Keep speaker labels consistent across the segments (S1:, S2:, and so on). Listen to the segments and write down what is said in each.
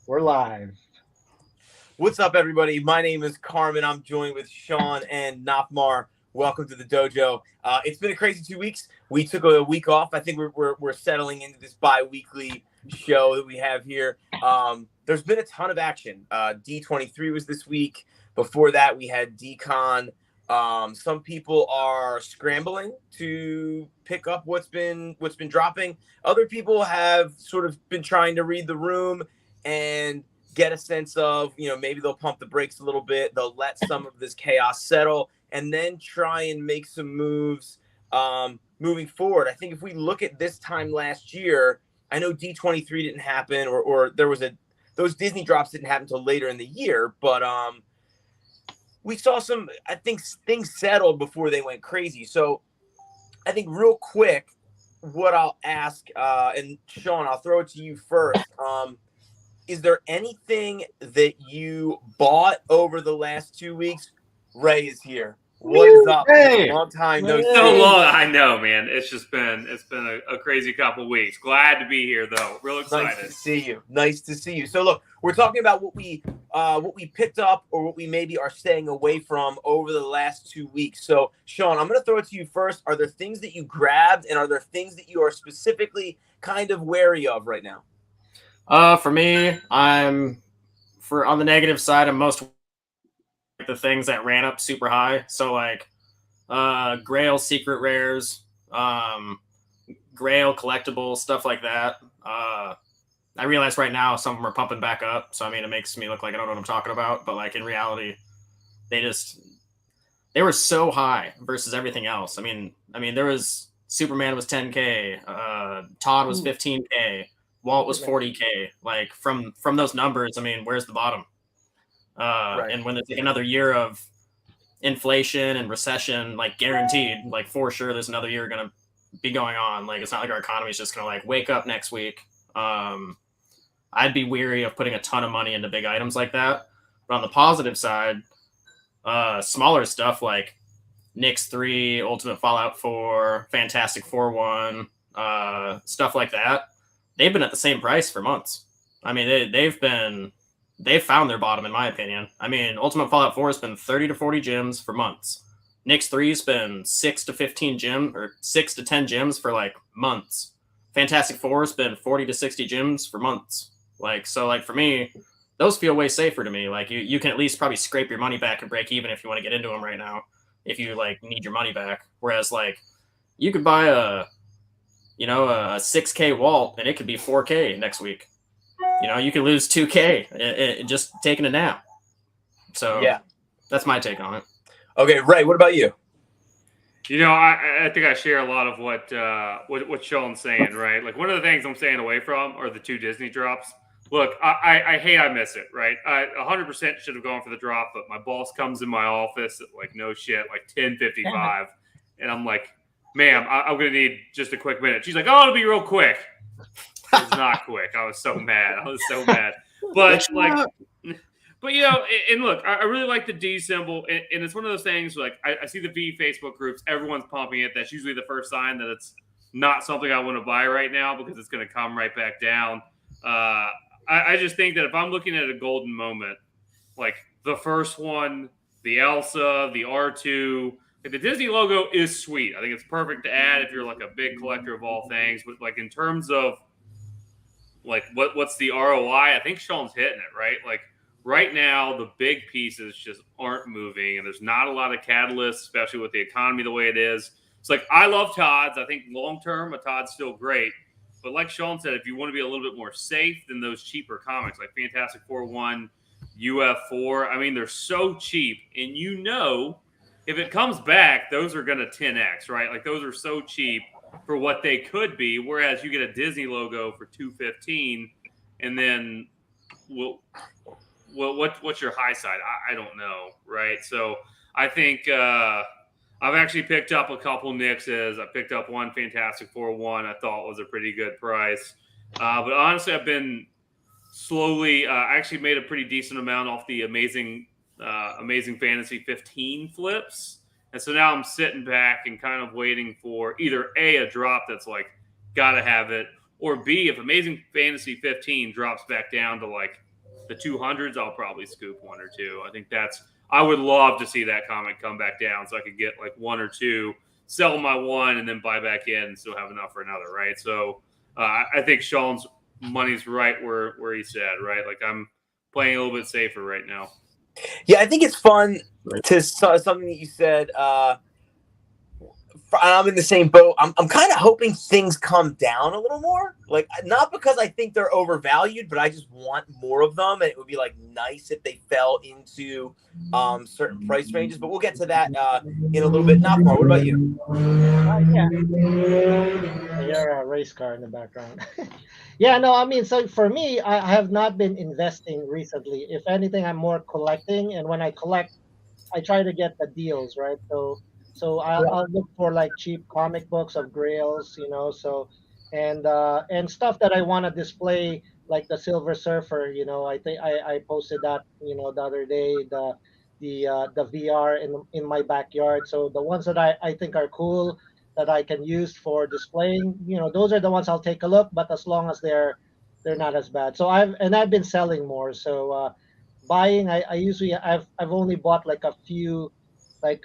S1: We're live.
S2: What's up, everybody? My name is Carmen. I'm joined with Sean and Nothmar. Welcome to the Dojo. It's been a crazy 2 weeks. We took a week off. I think we're settling into this bi-weekly show that we have here. There's been a ton of action. D23 was this week. Before that, we had DCon. Some people are scrambling to pick up what's been dropping. Other people have sort of been trying to read the room and get a sense of, maybe they'll pump the brakes a little bit. They'll let some of this chaos settle and then try and make some moves moving forward. I think if we look at this time last year, I know D23 didn't happen or there was those Disney drops didn't happen until later in the year, but we saw I think things settled before they went crazy. So I think real quick, what I'll ask, and Sean, I'll throw it to you first. Is there anything that you bought over the last 2 weeks? Ray is here. What is up?
S1: Hey,
S2: long time no see.
S3: So long, I know, man. It's been a crazy couple of weeks. Glad to be here, though. Real excited.
S2: Nice to see you. So look, we're talking about what we picked up or what we maybe are staying away from over the last 2 weeks. So Sean, I'm going to throw it to you first. Are there things that you grabbed, and are there things that you are specifically kind of wary of right now?
S4: For me, on the negative side, I'm most the things that ran up super high. So like Grail secret rares, Grail collectibles, stuff like that. I realize right now some of them are pumping back up. So I mean, it makes me look like I don't know what I'm talking about. But like in reality, they were so high versus everything else. I mean, there was Superman was 10K, Todd was 15K. Walt was 40K. Like from those numbers, I mean, where's the bottom? Right. And when there's like another year of inflation and recession, like guaranteed, like for sure, there's another year going to be going on. Like it's not like our economy is just going to like wake up next week. I'd be weary of putting a ton of money into big items like that. But on the positive side, smaller stuff like Nyx 3, Ultimate Fallout 4, Fantastic 4-1, stuff like that. They've been at the same price for months. I mean, they've found their bottom, in my opinion. I mean, Ultimate Fallout 4 has been 30 to 40 gems for months. Nyx 3's been 6 to 10 gems for like months. Fantastic 4's been 40 to 60 gems for months. Like, so like for me, those feel way safer to me. Like you can at least probably scrape your money back and break even if you want to get into them right now, if you like need your money back. Whereas like you could buy a 6K Walt and it could be 4K next week. You could lose 2K just taking a nap. So yeah, that's my take on it.
S2: Okay, Ray, what about you?
S3: I think I share a lot of what Sean's saying, right? Like one of the things I'm staying away from are the 2 Disney drops. Look, I hate I miss it, right? I 100% should have gone for the drop, but my boss comes in my office at like no shit, like 10:55, and I'm like, ma'am, I'm going to need just a quick minute. She's like, oh, it'll be real quick. It was not quick. I was so mad. But and look, I really like the D symbol. And it's one of those things like I see the V Facebook groups. Everyone's pumping it. That's usually the first sign that it's not something I want to buy right now because it's going to come right back down. I just think that if I'm looking at a golden moment, like the first one, the Elsa, the R2, the Disney logo is sweet. I think it's perfect to add if you're like a big collector of all things. But like in terms of like what's the ROI, I think Sean's hitting it, right? Like right now, the big pieces just aren't moving, and there's not a lot of catalysts, especially with the economy the way it is. It's like I love Todd's. I think long term, a Todd's still great. But like Sean said, if you want to be a little bit more safe than those cheaper comics like Fantastic 4-1, UF4, I mean, they're so cheap, and if it comes back, those are going to 10x, right? Like those are so cheap for what they could be. Whereas you get a Disney logo for $215, and then what's your high side? I don't know, right? So I think I've actually picked up a couple Nyx's. I picked up one Fantastic 4-1. I thought was a pretty good price. But honestly, I've been slowly. I actually made a pretty decent amount off the Amazing Fantasy 15 flips. And so now I'm sitting back and kind of waiting for either a drop that's like, gotta have it, or B, if Amazing Fantasy 15 drops back down to like the 200s, I'll probably scoop one or two. I would love to see that comic come back down so I could get like one or two, sell my one, and then buy back in and still have enough for another, right? So I think Sean's money's right where he said, right? Like I'm playing a little bit safer right now.
S2: Yeah, I think it's fun to something that you said. I'm in the same boat. I'm kind of hoping things come down a little more. Like, not because I think they're overvalued, but I just want more of them. And it would be like nice if they fell into certain price ranges. But we'll get to that in a little bit. Nothmar, what about you?
S1: You're a race car in the background. Yeah, no, I mean, so for me, I have not been investing recently. If anything, I'm more collecting. And when I collect, I try to get the deals, right? So I'll look for like cheap comic books of grails, and stuff that I want to display, like the Silver Surfer. I think I posted that the other day, the VR in my backyard. So the ones that I think are cool that I can use for displaying, those are the ones I'll take a look. But as long as they're not as bad. So I've been selling more. So buying, I've only bought like a few like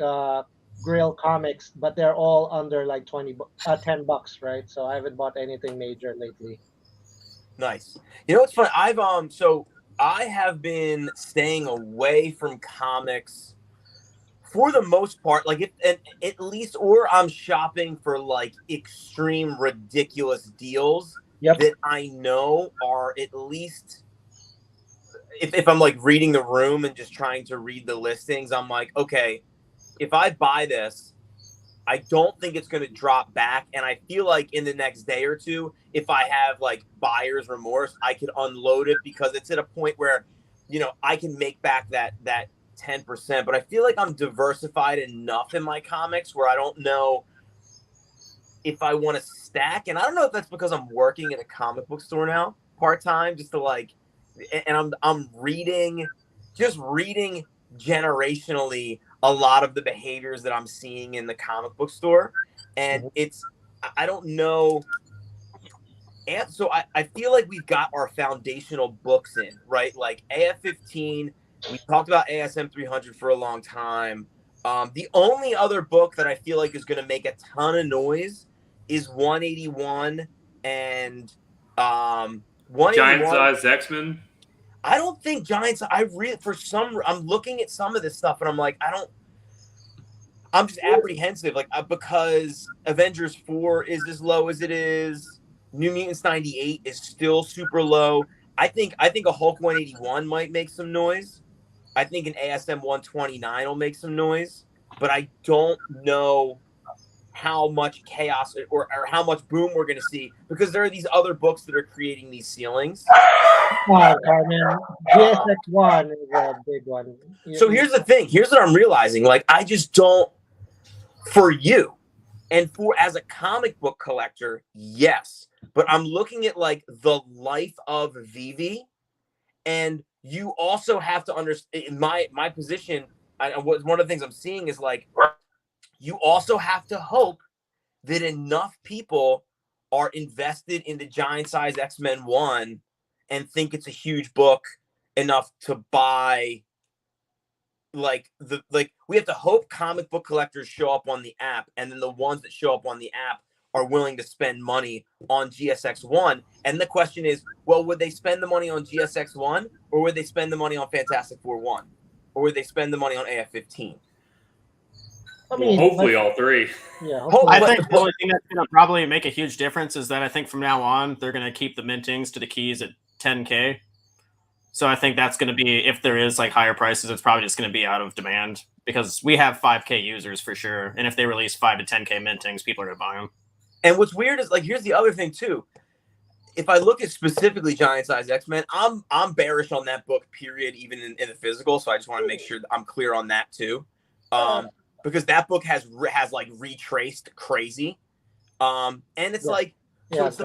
S1: Grail comics, but they're all under like $10, right? So I haven't bought anything major lately.
S2: Nice. You know what's funny? I have been staying away from comics for the most part, like at least, or I'm shopping for like extreme ridiculous deals that I know are at least. If I'm like reading the room and just trying to read the listings, I'm like, okay, if I buy this, I don't think it's going to drop back. And I feel like in the next day or two, if I have like buyer's remorse, I could unload it because it's at a point where, I can make back that 10%. But I feel like I'm diversified enough in my comics where I don't know if I want to stack. And I don't know if that's because I'm working in a comic book store now part-time, just to like, and I'm reading generationally a lot of the behaviors that I'm seeing in the comic book store. And I don't know. And so I feel like we've got our foundational books in, right? Like AF-15, we talked about ASM 300 for a long time. The only other book that I feel like is going to make a ton of noise is 181 and 181.
S3: Giant Size X-Men.
S2: I don't think Giants. I'm looking at some of this stuff and I'm like, I'm just apprehensive, like because Avengers 4 is as low as it is. New Mutants 98 is still super low. I think a Hulk 181 might make some noise. I think an ASM 129 will make some noise, but I don't know how much chaos or how much boom we're going to see because there are these other books that are creating these ceilings.
S1: Carmen, GSX1 is a big one.
S2: So here's the thing. Here's what I'm realizing. Like, I just don't, for you and for as a comic book collector, yes. But I'm looking at like the life of VeVe, and you also have to understand in my position. One of the things I'm seeing is like, you also have to hope that enough people are invested in the Giant Size X-Men 1 and think it's a huge book enough to buy. We have to hope comic book collectors show up on the app, and then the ones that show up on the app are willing to spend money on GSX1. And the question is, well, would they spend the money on GSX1 or would they spend the money on Fantastic Four 1? Or would they spend the money on AF-15?
S3: Hopefully all three.
S1: Yeah,
S4: I think the only thing that's going to probably make a huge difference is that I think from now on, they're going to keep the mintings to the keys at 10K. So I think that's going to be, if there is like higher prices, it's probably just going to be out of demand because we have 5K users for sure. And if they release 5 to 10K mintings, people are going to buy them.
S2: And what's weird is like, here's the other thing too. If I look at specifically Giant Size X-Men, I'm bearish on that book, period, even in the physical. So I just want to make sure that I'm clear on that too. Because that book has like retraced crazy. And it's like, so it's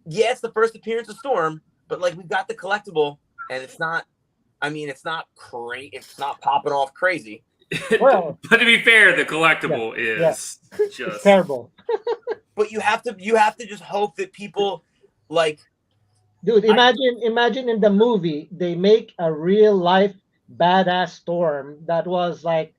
S2: it's the first appearance of Storm, but like we've got the collectible and it's not great. It's not popping off crazy.
S1: Well,
S3: but to be fair, the collectible is just
S1: terrible.
S2: But you have to just hope that people like
S1: Dude, imagine in the movie they make a real life badass Storm that was like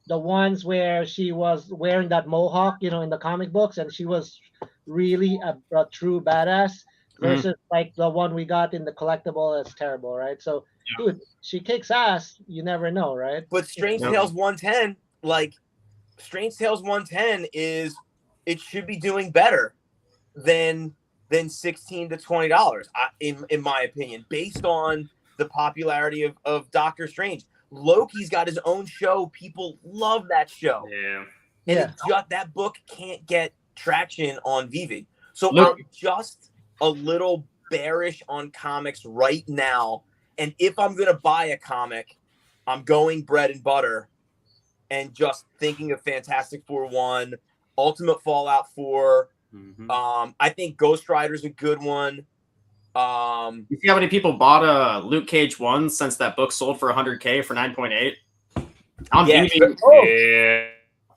S1: the ones where she was wearing that mohawk, in the comic books, and she was really a true badass
S4: Mhm.
S1: versus like the one we got in the collectible that's terrible, right? So,
S4: Yeah.
S1: dude, she kicks ass. You never know, right?
S2: But Strange
S4: Yep.
S2: Tales 110, like Strange Tales 110 is it should be doing better than $16 to $20, in my opinion, based on the popularity of Doctor Strange. Loki's got his own show. People love that show.
S3: Yeah.
S2: And
S1: Yeah.
S2: that book can't get traction on VeVe. So
S4: Look-
S2: I'm just a little bearish on comics right now. And if I'm going to buy a comic, I'm going bread and butter and just thinking of Fantastic Four 1, Ultimate Fallout 4. I think Ghost Rider's a good one.
S4: You see how many people bought Luke Cage 1 since that book sold for $100K for 9.8? On
S2: Yeah.
S4: VeVe,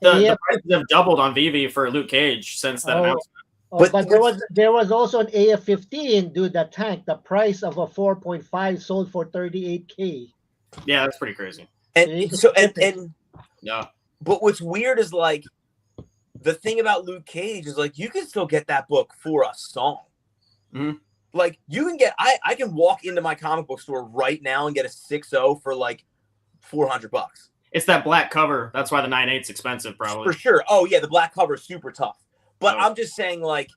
S3: Yeah.
S4: the prices have doubled on VeVe for Luke Cage since that announcement.
S1: But
S2: But
S1: there was also an AF-15, dude, that tank. The price of a 4.5 sold for 38K.
S4: Yeah, that's pretty crazy.
S2: And so and
S4: Yeah.
S2: but what's weird is like the thing about Luke Cage is like you can still get that book for a song.
S4: Mhm.
S2: Like you can get I can walk into my comic book store right now and get a 6.0 for like $400.
S4: It's that black cover. That's why the 9.8's expensive, probably.
S2: For sure. Oh yeah, the black cover is super tough. But
S4: Oh.
S2: I'm just saying like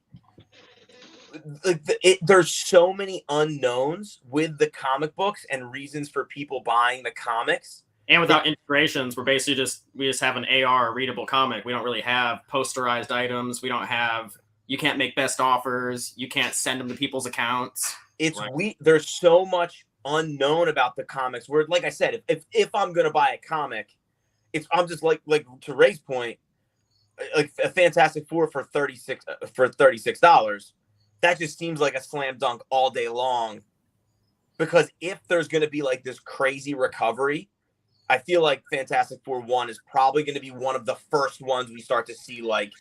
S2: there's so many unknowns with the comic books and reasons for people buying the comics.
S4: And without integrations, we just have an AR readable comic. We don't really have posterized items. We don't have. You can't make best offers. You can't send them to people's accounts.
S2: It's
S4: Right.
S2: there's so much unknown about the comics where, like I said, if I'm gonna buy a comic, I'm just like to Ray's point, like a Fantastic Four for $36. That just seems like a slam dunk all day long. Because if there's gonna be like this crazy recovery, I feel like Fantastic Four 1 is probably gonna be one of the first ones we start to see like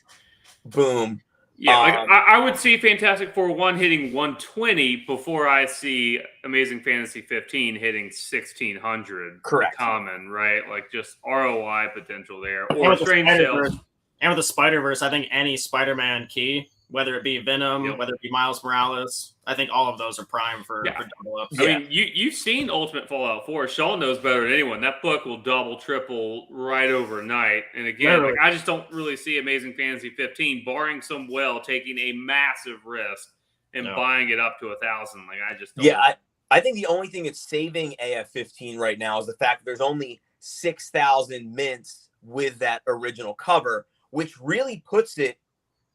S2: boom.
S3: Yeah, I would see Fantastic Four 1 hitting 120 before I see Amazing Fantasy 15 hitting 1600.
S2: Correct.
S3: Common, right? Like just ROI potential there.
S4: And
S3: Or
S4: with the
S3: Strange
S4: Spider-Verse-
S3: Tales.
S4: And with the Spider-Verse, I think any Spider-Man key, whether it be Venom,
S3: Yep.
S4: whether it be Miles Morales, I think all of those are prime for double ups.
S3: I mean, you've seen Ultimate Fallout 4. Sean knows better than anyone. That book will double, triple right overnight. And again,
S4: Literally.
S3: I just don't really see Amazing Fantasy 15, barring some whale taking a massive risk and buying it up to 1,000. Like I just don't.
S2: Yeah, I think the only thing that's saving AF-15 right now is the fact that there's only 6,000 mints with that original cover, which really puts it,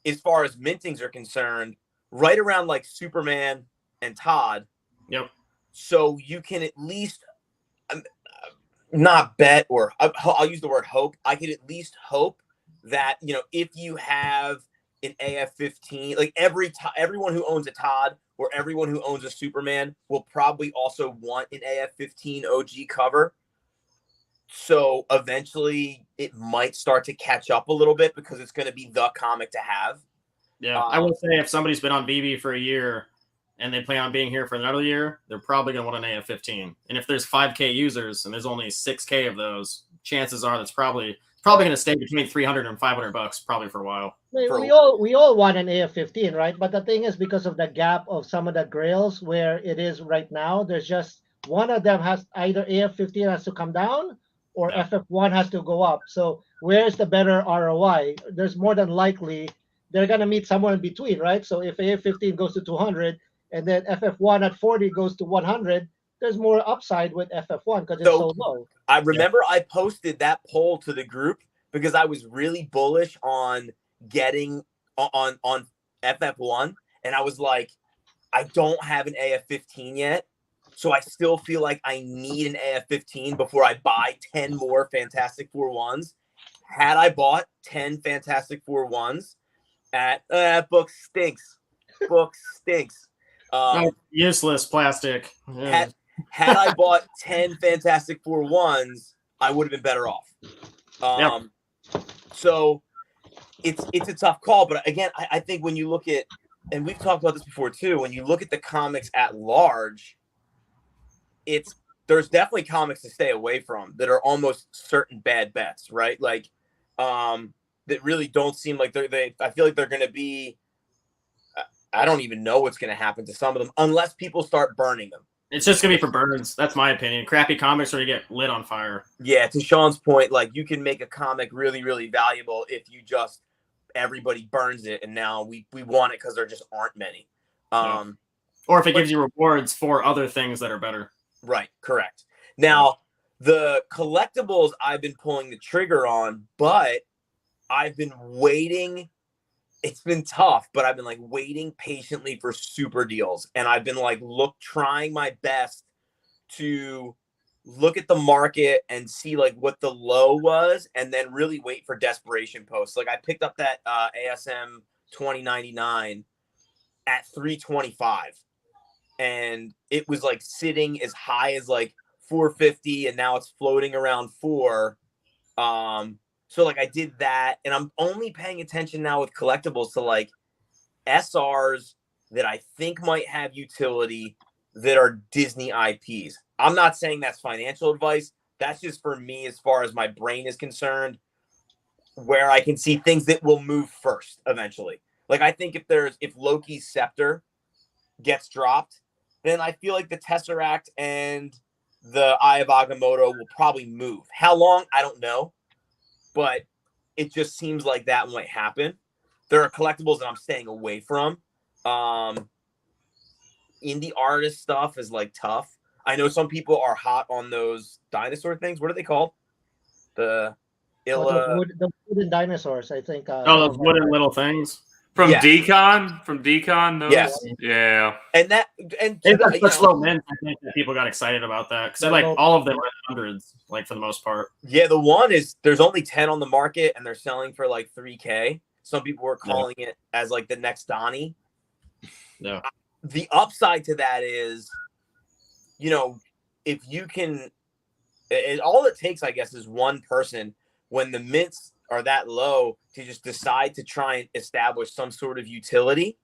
S2: as far as mintings are concerned, right around like Superman and Todd.
S4: Yep.
S2: So you can at least not bet, or I'll use the word hope. I could at least hope that, if you have an AF-15, like everyone who owns a Todd or everyone who owns a Superman will probably also want an AF-15 OG cover. So eventually it might start to catch up a little bit because it's going to be the comic to have.
S4: Yeah, I will say if somebody's been on VeVe for a year and they plan on being here for another year, they're probably going to want an AF-15. And if there's 5K users and there's only 6K of those, chances are that's probably going to stay between $300 and $500 probably for a while.
S1: We all want an AF-15, right? But the thing is, because of the gap of some of the grails where it is right now, there's just one of them has either AF-15 has to come down or FF1 has to go up. So where's the better ROI? There's more than likely they're going to meet somewhere in between, right? So if AF-15 goes to 200 and then FF1 at 40 goes to 100, there's more upside with FF1 because it's so low.
S2: I remember I posted that poll to the group because I was really bullish on getting on FF1. And I was like, I don't have an AF-15 yet. So I still feel like I need an AF-15 before I buy 10 more Fantastic Four 1s. Had I bought 10 Fantastic Four 1s, that book stinks. Book stinks.
S4: Useless plastic. Yeah.
S2: Had I bought 10 Fantastic Four 1s, I would have been better off. So it's a tough call. But again, I think when you look at and we've talked about this before too, when you look at the comics at large, there's definitely comics to stay away from that are almost certain bad bets, right? Like, that really don't seem like I feel like they're going to be, I don't even know what's going to happen to some of them unless people start burning them.
S4: It's just going to be for burns. That's my opinion. Crappy comics are going to get lit on fire.
S2: Yeah, to Sean's point, like you can make a comic really, really valuable if you just, everybody burns it, and now we want it because there just aren't many.
S4: Or if it gives you rewards for other things that are better.
S2: Right, correct. Now, the collectibles I've been pulling the trigger on, but I've been waiting. It's been tough, but I've been like waiting patiently for super deals. And I've been like trying my best to look at the market and see like what the low was and then really wait for desperation posts. Like I picked up that ASM 2099 at 325 and it was like sitting as high as like 450 and now it's floating around 4. So like I did that and I'm only paying attention now with collectibles to like SRs that I think might have utility that are Disney IPs. I'm not saying that's financial advice. That's just for me as far as my brain is concerned, where I can see things that will move first eventually. Like I think if Loki's scepter gets dropped, then I feel like the Tesseract and the Eye of Agamotto will probably move. How long? I don't know. But it just seems like that might happen. There are collectibles that I'm staying away from. Indie artist stuff is like tough. I know some people are hot on those dinosaur things. What are they called? The
S1: wooden dinosaurs, I think.
S4: Those wooden little things.
S3: From Decon, those?
S2: Yes.
S3: Yeah.
S2: And
S4: it's such low mint. I think that people got excited about that because like all of them are hundreds, like for the most part.
S2: Yeah, the one is there's only 10 on the market and they're selling for like $3,000. Some people were calling it as like the next Donnie.
S4: Yeah.
S2: The upside to that is, if you can, all it takes, I guess, is one person when the mints are that low to just decide to try and establish some sort of utility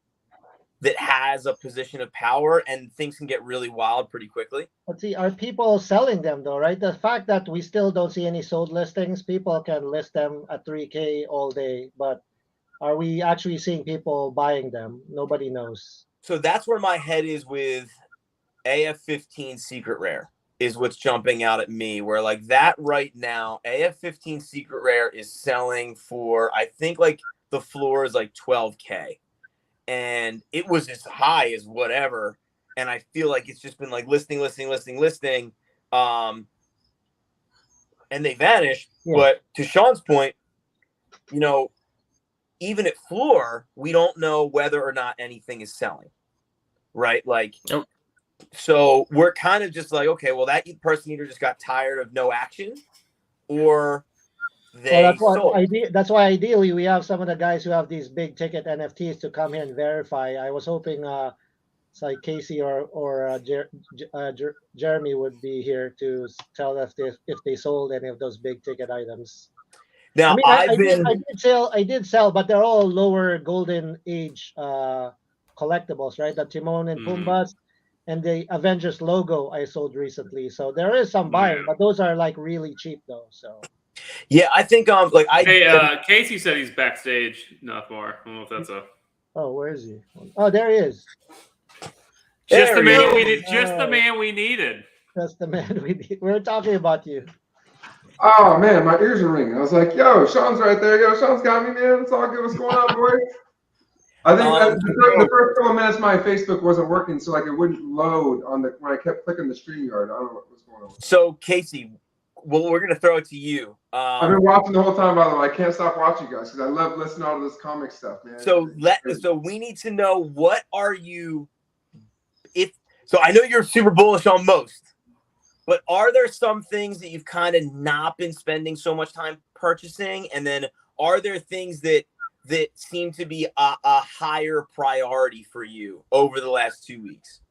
S2: that has a position of power, and things can get really wild pretty quickly.
S1: Let's see, are people selling them though, right? The fact that we still don't see any sold listings, people can list them at 3K all day, but are we actually seeing people buying them? Nobody knows.
S2: So that's where my head is with AF15 Secret Rare. Is what's jumping out at me, where like that right now, AF15 Secret Rare is selling for, I think like the floor is like 12K. And it was as high as whatever. And I feel like it's just been like listing. And they vanished. Yeah. But to Sean's point, even at floor, we don't know whether or not anything is selling. Right? Like, nope. So we're kind of just like, okay, well, that person either just got tired of no action or they sold.
S1: That's why ideally we have some of the guys who have these big ticket NFTs to come here and verify. I was hoping it's like Kasey or Jeremy would be here to tell us if they sold any of those big ticket items.
S2: Now,
S1: I did sell, but they're all lower golden age collectibles, right? The Timon and Pumbas. And the Avengers logo I sold recently, so there is some buying, but those are like really cheap though. So,
S2: yeah, I think
S3: Kasey said he's backstage. Nothmar. I don't know if that's a.
S1: Oh, where is he? Oh, there he is.
S3: Just the man we needed. Just the man we needed.
S1: That's the man we need. We're talking about you.
S5: Oh man, my ears are ringing. I was like, "Yo, Sean's right there. Yo, Sean's got me, man. It's all good. What's going on, boy?" I think the first couple of minutes my Facebook wasn't working, so like it wouldn't load when I kept clicking the StreamYard. I don't know what was going on.
S2: So Kasey, well, we're gonna throw it to you.
S5: I've been watching the whole time, by the way. I can't stop watching you guys because I love listening to all this comic stuff, man.
S2: So we need to know, what are you? So I know you're super bullish on most, but are there some things that you've kind of not been spending so much time purchasing, and then are there things that seem to be a higher priority for you over the last 2 weeks?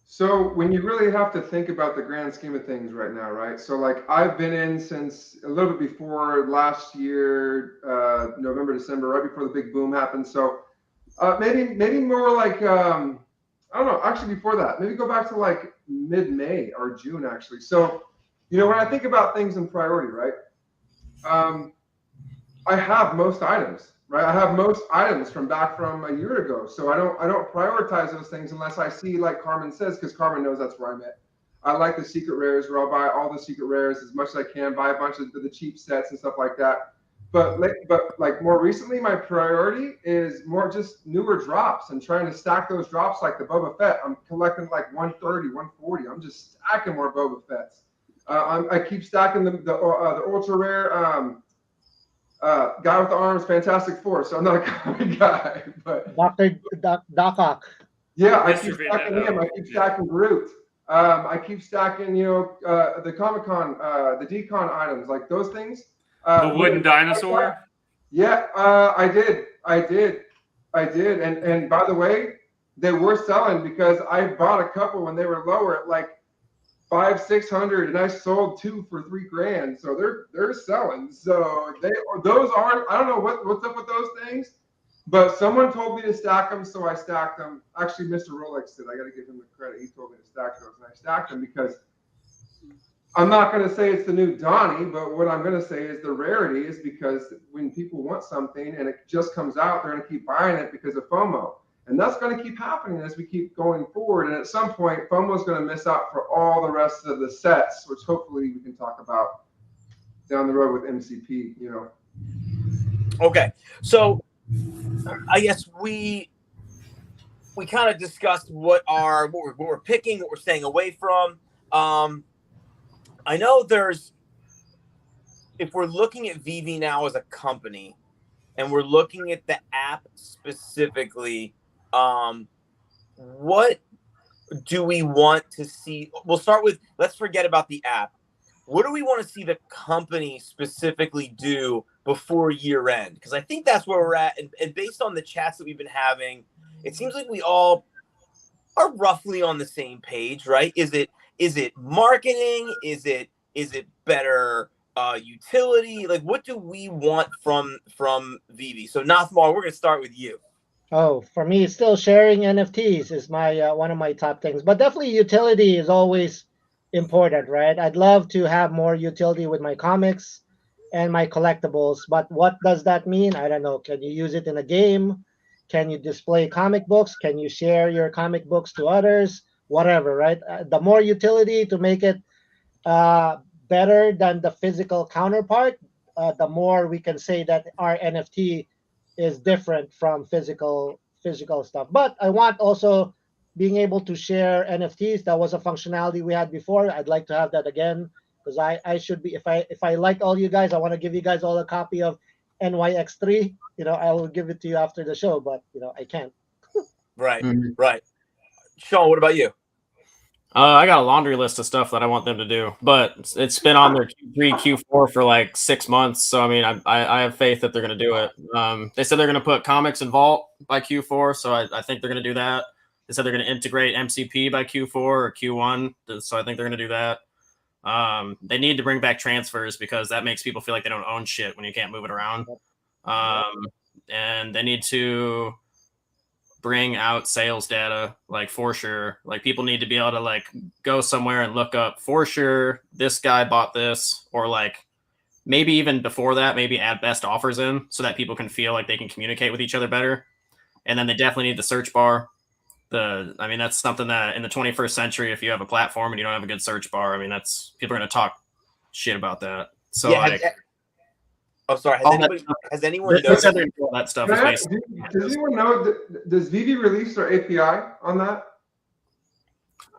S5: So when you really have to think about the grand scheme of things right now, right? So like I've been in since a little bit before last year, November, December, right before the big boom happened. So Maybe more like I don't know. Actually, before that, maybe go back to like mid-May or June. Actually, so when I think about things in priority, right? I have most items, right? I have most items from a year ago, so I don't prioritize those things unless I see, like Carmen says, because Carmen knows that's where I'm at. I like the secret rares, where I'll buy all the secret rares as much as I can, buy a bunch of the cheap sets and stuff like that. But like more recently, my priority is more just newer drops and trying to stack those drops like the Boba Fett. I'm collecting like 130, 140. I'm just stacking more Boba Fetts. I keep stacking the ultra rare guy with the arms, Fantastic Four. So I'm not a comic guy, but
S1: Doc Ock.
S5: yeah, I keep stacking him. I keep stacking Groot. I keep stacking, the Comic-Con, the Decon items, like those things.
S3: The wooden dinosaur?
S5: Yeah, I did. And by the way, they were selling because I bought a couple when they were lower at like 500-600, and I sold 2 for $3,000. So they're selling. So those aren't. I don't know what's up with those things. But someone told me to stack them, so I stacked them. Actually, Mr. Rolex did. I got to give him the credit. He told me to stack those, and I stacked them because I'm not going to say it's the new Donnie, but what I'm going to say is the rarity is because when people want something and it just comes out, they're going to keep buying it because of FOMO. And that's going to keep happening as we keep going forward. And at some point, FOMO is going to miss out for all the rest of the sets, which hopefully we can talk about down the road with MCP,
S2: Okay, so I guess we kind of discussed what we're picking, what we're staying away from. I know if we're looking at VeVe now as a company, and we're looking at the app specifically, what do we want to see? We'll start with, let's forget about the app. What do we want to see the company specifically do before year end? Because I think that's where we're at. And based on the chats that we've been having, it seems like we all are roughly on the same page, right? Is it marketing? Is it better utility? Like, what do we want from VeVe? So Nothmar, we're going to start with you.
S1: Oh, for me, still sharing NFTs is my one of my top things. But definitely utility is always important, right? I'd love to have more utility with my comics and my collectibles. But what does that mean? I don't know. Can you use it in a game? Can you display comic books? Can you share your comic books to others? Whatever, right? The more utility to make it better than the physical counterpart, the more we can say that our NFT is different from physical stuff. But I want also being able to share NFTs. That was a functionality we had before. I'd like to have that again because I should be, if I like all you guys, I want to give you guys all a copy of NYX3. I will give it to you after the show, but I can't.
S2: Right. Right. Sean, what about you?
S4: I got a laundry list of stuff that I want them to do, but it's been on their Q3, Q4 for like 6 months. So, I mean, I have faith that they're going to do it. They said they're going to put comics in Vault by Q4. So I think they're going to do that. They said they're going to integrate MCP by Q4 or Q1. So I think they're going to do that. They need to bring back transfers because that makes people feel like they don't own shit when you can't move it around. And they need to bring out sales data, like for sure. Like people need to be able to like go somewhere and look up for sure this guy bought this, or like maybe even before that, maybe add best offers in so that people can feel like they can communicate with each other better. And then they definitely need the search bar. I mean, that's something that in the 21st century, if you have a platform and you don't have a good search bar, I mean, that's people are going to talk shit about that. So yeah,
S2: sorry. Has anyone noticed
S4: that stuff?
S5: Does anyone know? Does VeVe release their API on that?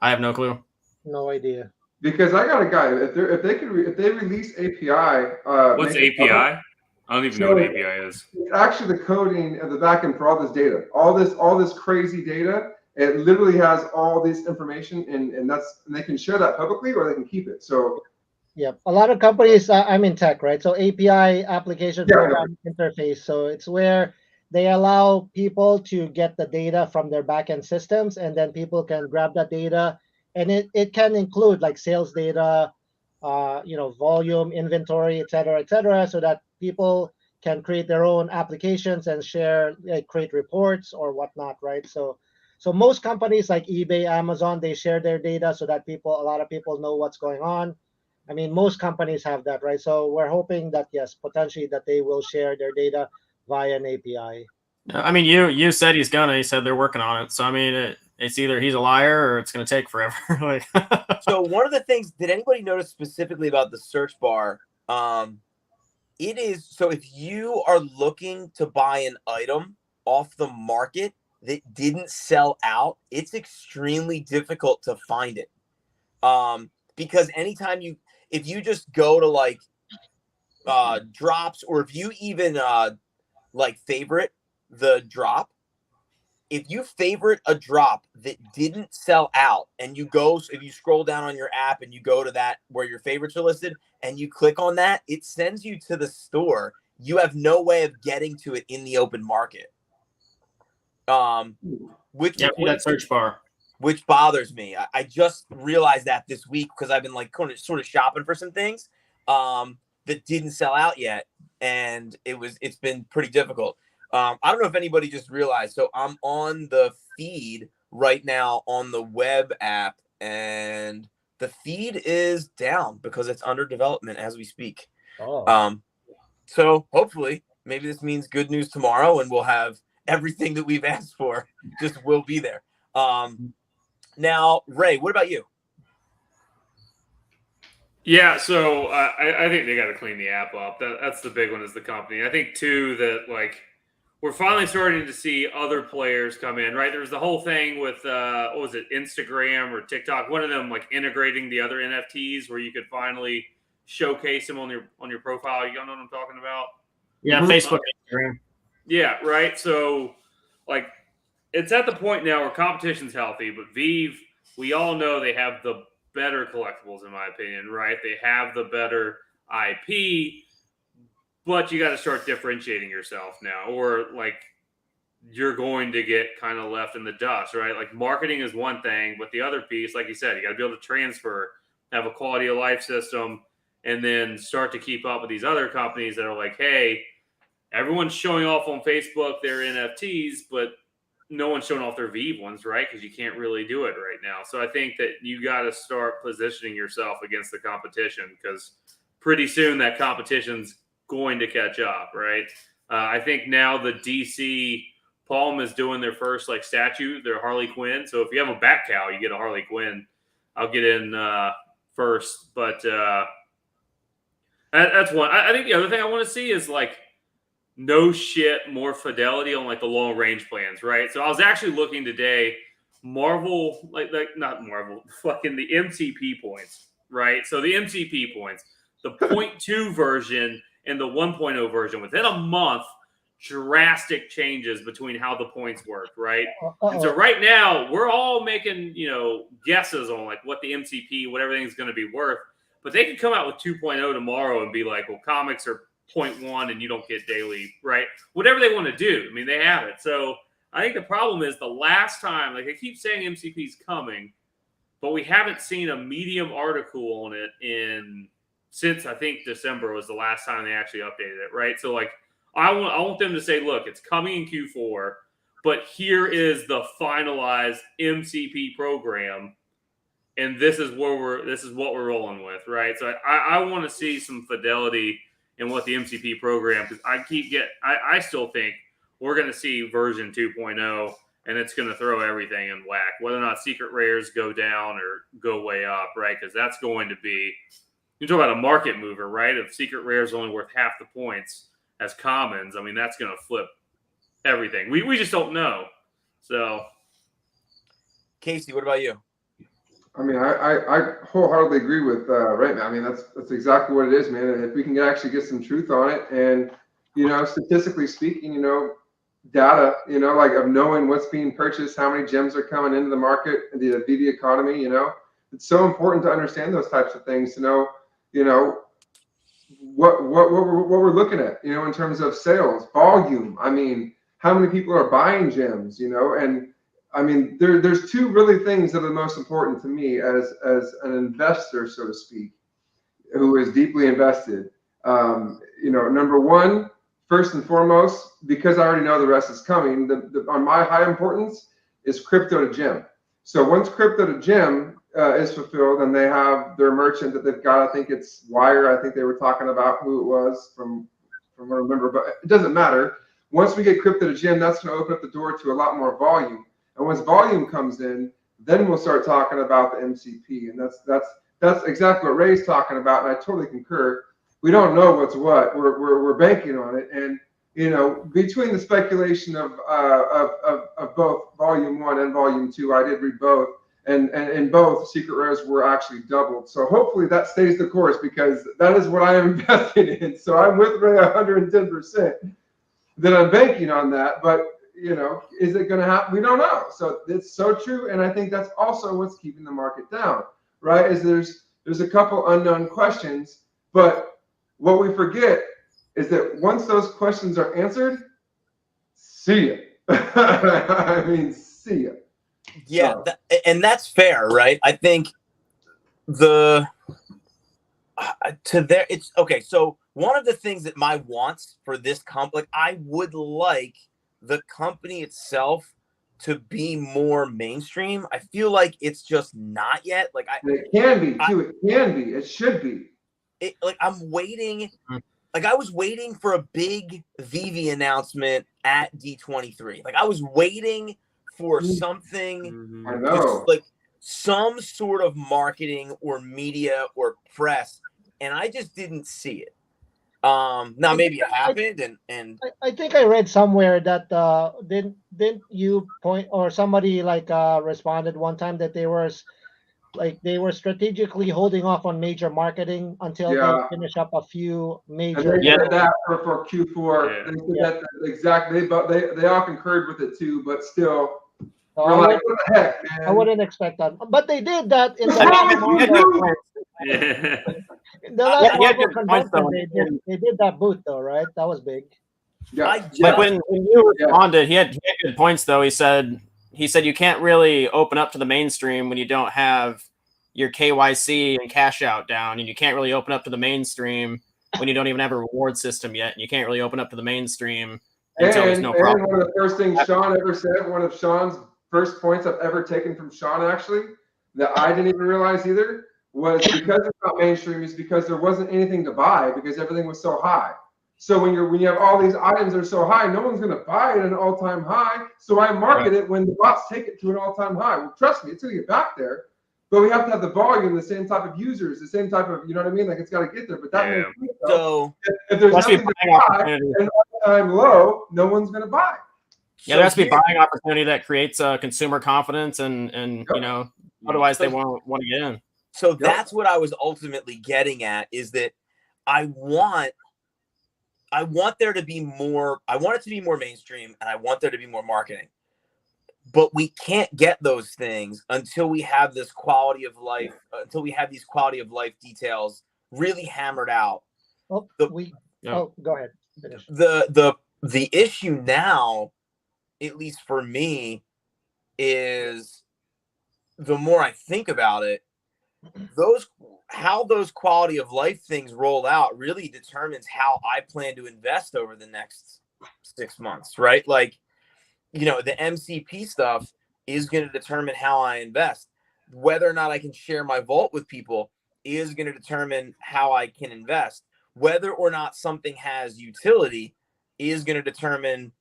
S4: I have no clue.
S1: No idea.
S5: Because I got a guy. If they release API,
S3: what's API? I don't even know what API is.
S5: It's actually the coding at the back end for all this data, all this crazy data. It literally has all this information, and they can share that publicly or they can keep it. So.
S1: Yeah, a lot of companies. I'm in tech, right? So API, application program interface. So it's where they allow people to get the data from their backend systems, and then people can grab that data, and it can include like sales data, volume, inventory, et cetera, so that people can create their own applications and share, create reports or whatnot, right? So most companies like eBay, Amazon, they share their data so that a lot of people know what's going on. I mean, most companies have that, right? So we're hoping that, yes, potentially that they will share their data via an API.
S4: I mean, you said he's gonna. He said they're working on it. So I mean, it's either he's a liar or it's gonna take forever. Like,
S2: so one of the things, did anybody notice specifically about the search bar? It is, so if you are looking to buy an item off the market that didn't sell out, it's extremely difficult to find it. Because anytime if you just go to like drops, or if you even like favorite the drop, if you favorite a drop that didn't sell out and if you scroll down on your app and you go to that where your favorites are listed and you click on that, it sends you to the store. You have no way of getting to it in the open market.
S4: that search bar.
S2: Which bothers me. I just realized that this week because I've been like sort of shopping for some things that didn't sell out yet, and it's been pretty difficult. I don't know if anybody just realized. So I'm on the feed right now on the web app, and the feed is down because it's under development as we speak.
S1: Oh.
S2: So hopefully, maybe this means good news tomorrow, and we'll have everything that we've asked for. Just will be there. Now, Ray, what about you?
S3: Yeah, so I think they got to clean the app up. That's the big one, is the company. I think too that like we're finally starting to see other players come in, right? There was the whole thing with what was it, Instagram or TikTok? One of them like integrating the other NFTs where you could finally showcase them on your profile. You know what I'm talking about?
S4: Yeah, Facebook, Instagram.
S3: Yeah, right. So like it's at the point now where competition's healthy, but VeVe, we all know they have the better collectibles, in my opinion, right? They have the better IP, but you got to start differentiating yourself now, or like you're going to get kind of left in the dust, right? Like marketing is one thing, but the other piece, like you said, you got to be able to transfer, have a quality of life system, and then start to keep up with these other companies that are like, hey, everyone's showing off on Facebook their NFTs, but no one's showing off their VeVe ones, right? Because you can't really do it right now. So I think that you got to start positioning yourself against the competition, because pretty soon that competition's going to catch up, right? I think now the DC Palm is doing their first like statue, their Harley Quinn. So if you have a Bat Cow, you get a Harley Quinn. I'll get in first, but that's one. I think the other thing I want to see is like no shit more fidelity on like the long range plans, right? So I was actually looking today, Marvel, like not Marvel, fucking the MCP points, right? So the MCP points, the 0.2 version and the 1.0 version, within a month, drastic changes between how the points work, right? And so right now we're all making, guesses on like what the MCP, what everything's going to be worth, but they could come out with 2.0 tomorrow and be like, well, comics are 0.1 and you don't get daily, right? Whatever they want to do. I mean, they have it. So I think the problem is the last time, like they keep saying MCP's coming, but we haven't seen a medium article on it since I think December was the last time they actually updated it, right? So like I want them to say, look, it's coming in Q4, but here is the finalized MCP program, and this is what we're rolling with, right? So I want to see some fidelity in what the MCP program, because I still think we're going to see version 2.0, and it's going to throw everything in whack, whether or not secret rares go down or go way up, right? Because that's going to be, you talk about a market mover, right? If secret rares only worth half the points as commons, I mean, that's going to flip everything. We just don't know. So,
S2: Kasey, what about you?
S5: I mean, I wholeheartedly agree with Ray, man. I mean, that's exactly what it is, man. And if we can actually get some truth on it, and statistically speaking, data, like of knowing what's being purchased, how many gems are coming into the market, the VeVe economy, it's so important to understand those types of things to know, what we're looking at, in terms of sales volume. I mean, how many people are buying gems, and I mean, there's two really things that are the most important to me as an investor, so to speak, who is deeply invested. Number one, first and foremost, because I already know the rest is coming, on my high importance is crypto to gem. So once crypto to gem is fulfilled and they have their merchant that they've got, I think it's Wire. I think they were talking about who it was from what I remember, but it doesn't matter. Once we get crypto to gem, that's going to open up the door to a lot more volume. And once volume comes in, then we'll start talking about the MCP. And that's exactly what Ray's talking about, and I totally concur. We don't know what's what. We're banking on it, and between the speculation of both Volume 1 and Volume 2, I did read both, and in both, secret rares were actually doubled. So hopefully that stays the course, because that is what I am investing in. So I'm with Ray 110%. That I'm banking on that, but is it going to happen? We don't know. So it's so true, and I think that's also what's keeping the market down, right? Is there's a couple unknown questions, but what we forget is that once those questions are answered, see ya. I mean, see ya.
S2: Yeah, and that's fair, right? I think it's okay. So one of the things that my wants for this company, I would like the company itself to be more mainstream. I feel like it's just not yet. Like
S5: it can be too. It can be. It should be.
S2: I'm waiting. Like I was waiting for a big VeVe announcement at D23. Like I was waiting for something,
S5: I know,
S2: like some sort of marketing or media or press, and I just didn't see it. Now maybe it happened, and
S1: I think I read somewhere that didn't you point, or somebody responded one time that they were strategically holding off on major marketing until they finish up a few major.
S5: And they did that for Q4. They said that exactly. But they all concurred with it too. But still, we're like, what the heck, man?
S1: I wouldn't expect that. But they did that in the last Marvel convention. They did that booth though, right? That was big.
S4: Yeah. Like when you responded, he had good points though. He said you can't really open up to the mainstream when you don't have your KYC and cash out down, and you can't really open up to the mainstream when you don't even have a reward system yet, and you can't really open up to the mainstream until there's no problem.
S5: And one of the first things Sean ever said, one of Sean's first points I've ever taken from Sean actually, that I didn't even realize either, was because it's not mainstream, is because there wasn't anything to buy because everything was so high. So when you have all these items that are so high, no one's going to buy it at an all-time high. So I market it when the bots take it to an all-time high. Well, trust me, it's going to get back there. But we have to have the volume, the same type of users, the same type of, you know what I mean? Like it's got to get there. But that means if there's nothing to buy and all-time low, no one's going to buy.
S4: Yeah, there has to be buying opportunity that creates consumer confidence, and otherwise they won't want to get in.
S2: So that's what I was ultimately getting at, is that I want there to be more. I want it to be more mainstream, and I want there to be more marketing. But we can't get those things until we have this quality of life. Until we have these quality of life details really hammered out.
S1: Oh, go ahead. Finish.
S2: The issue now, at least for me, is the more I think about it, how those quality of life things roll out really determines how I plan to invest over the next 6 months, right? Like, the MCP stuff is going to determine how I invest. Whether or not I can share my vault with people is going to determine how I can invest. Whether or not something has utility is going to determine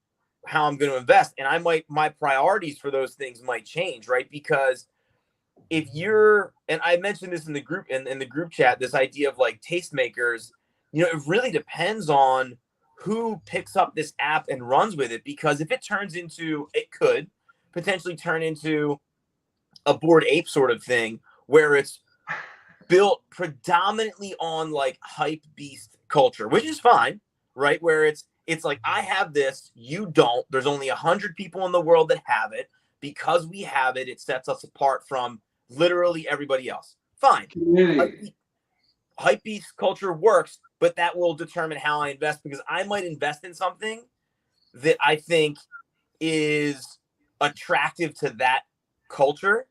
S2: how I'm going to invest. And my priorities for those things might change, right? Because if and I mentioned this in the group, in the group chat, this idea of like tastemakers, it really depends on who picks up this app and runs with it. Because if it could potentially turn into a Bored Ape sort of thing, where it's built predominantly on like hype beast culture, which is fine, right? Where it's like, I have this, you don't. There's only 100 people in the world that have it. Because we have it, it sets us apart from literally everybody else. Fine. Hype beast culture works, but that will determine how I invest, because I might invest in something that I think is attractive to that culture,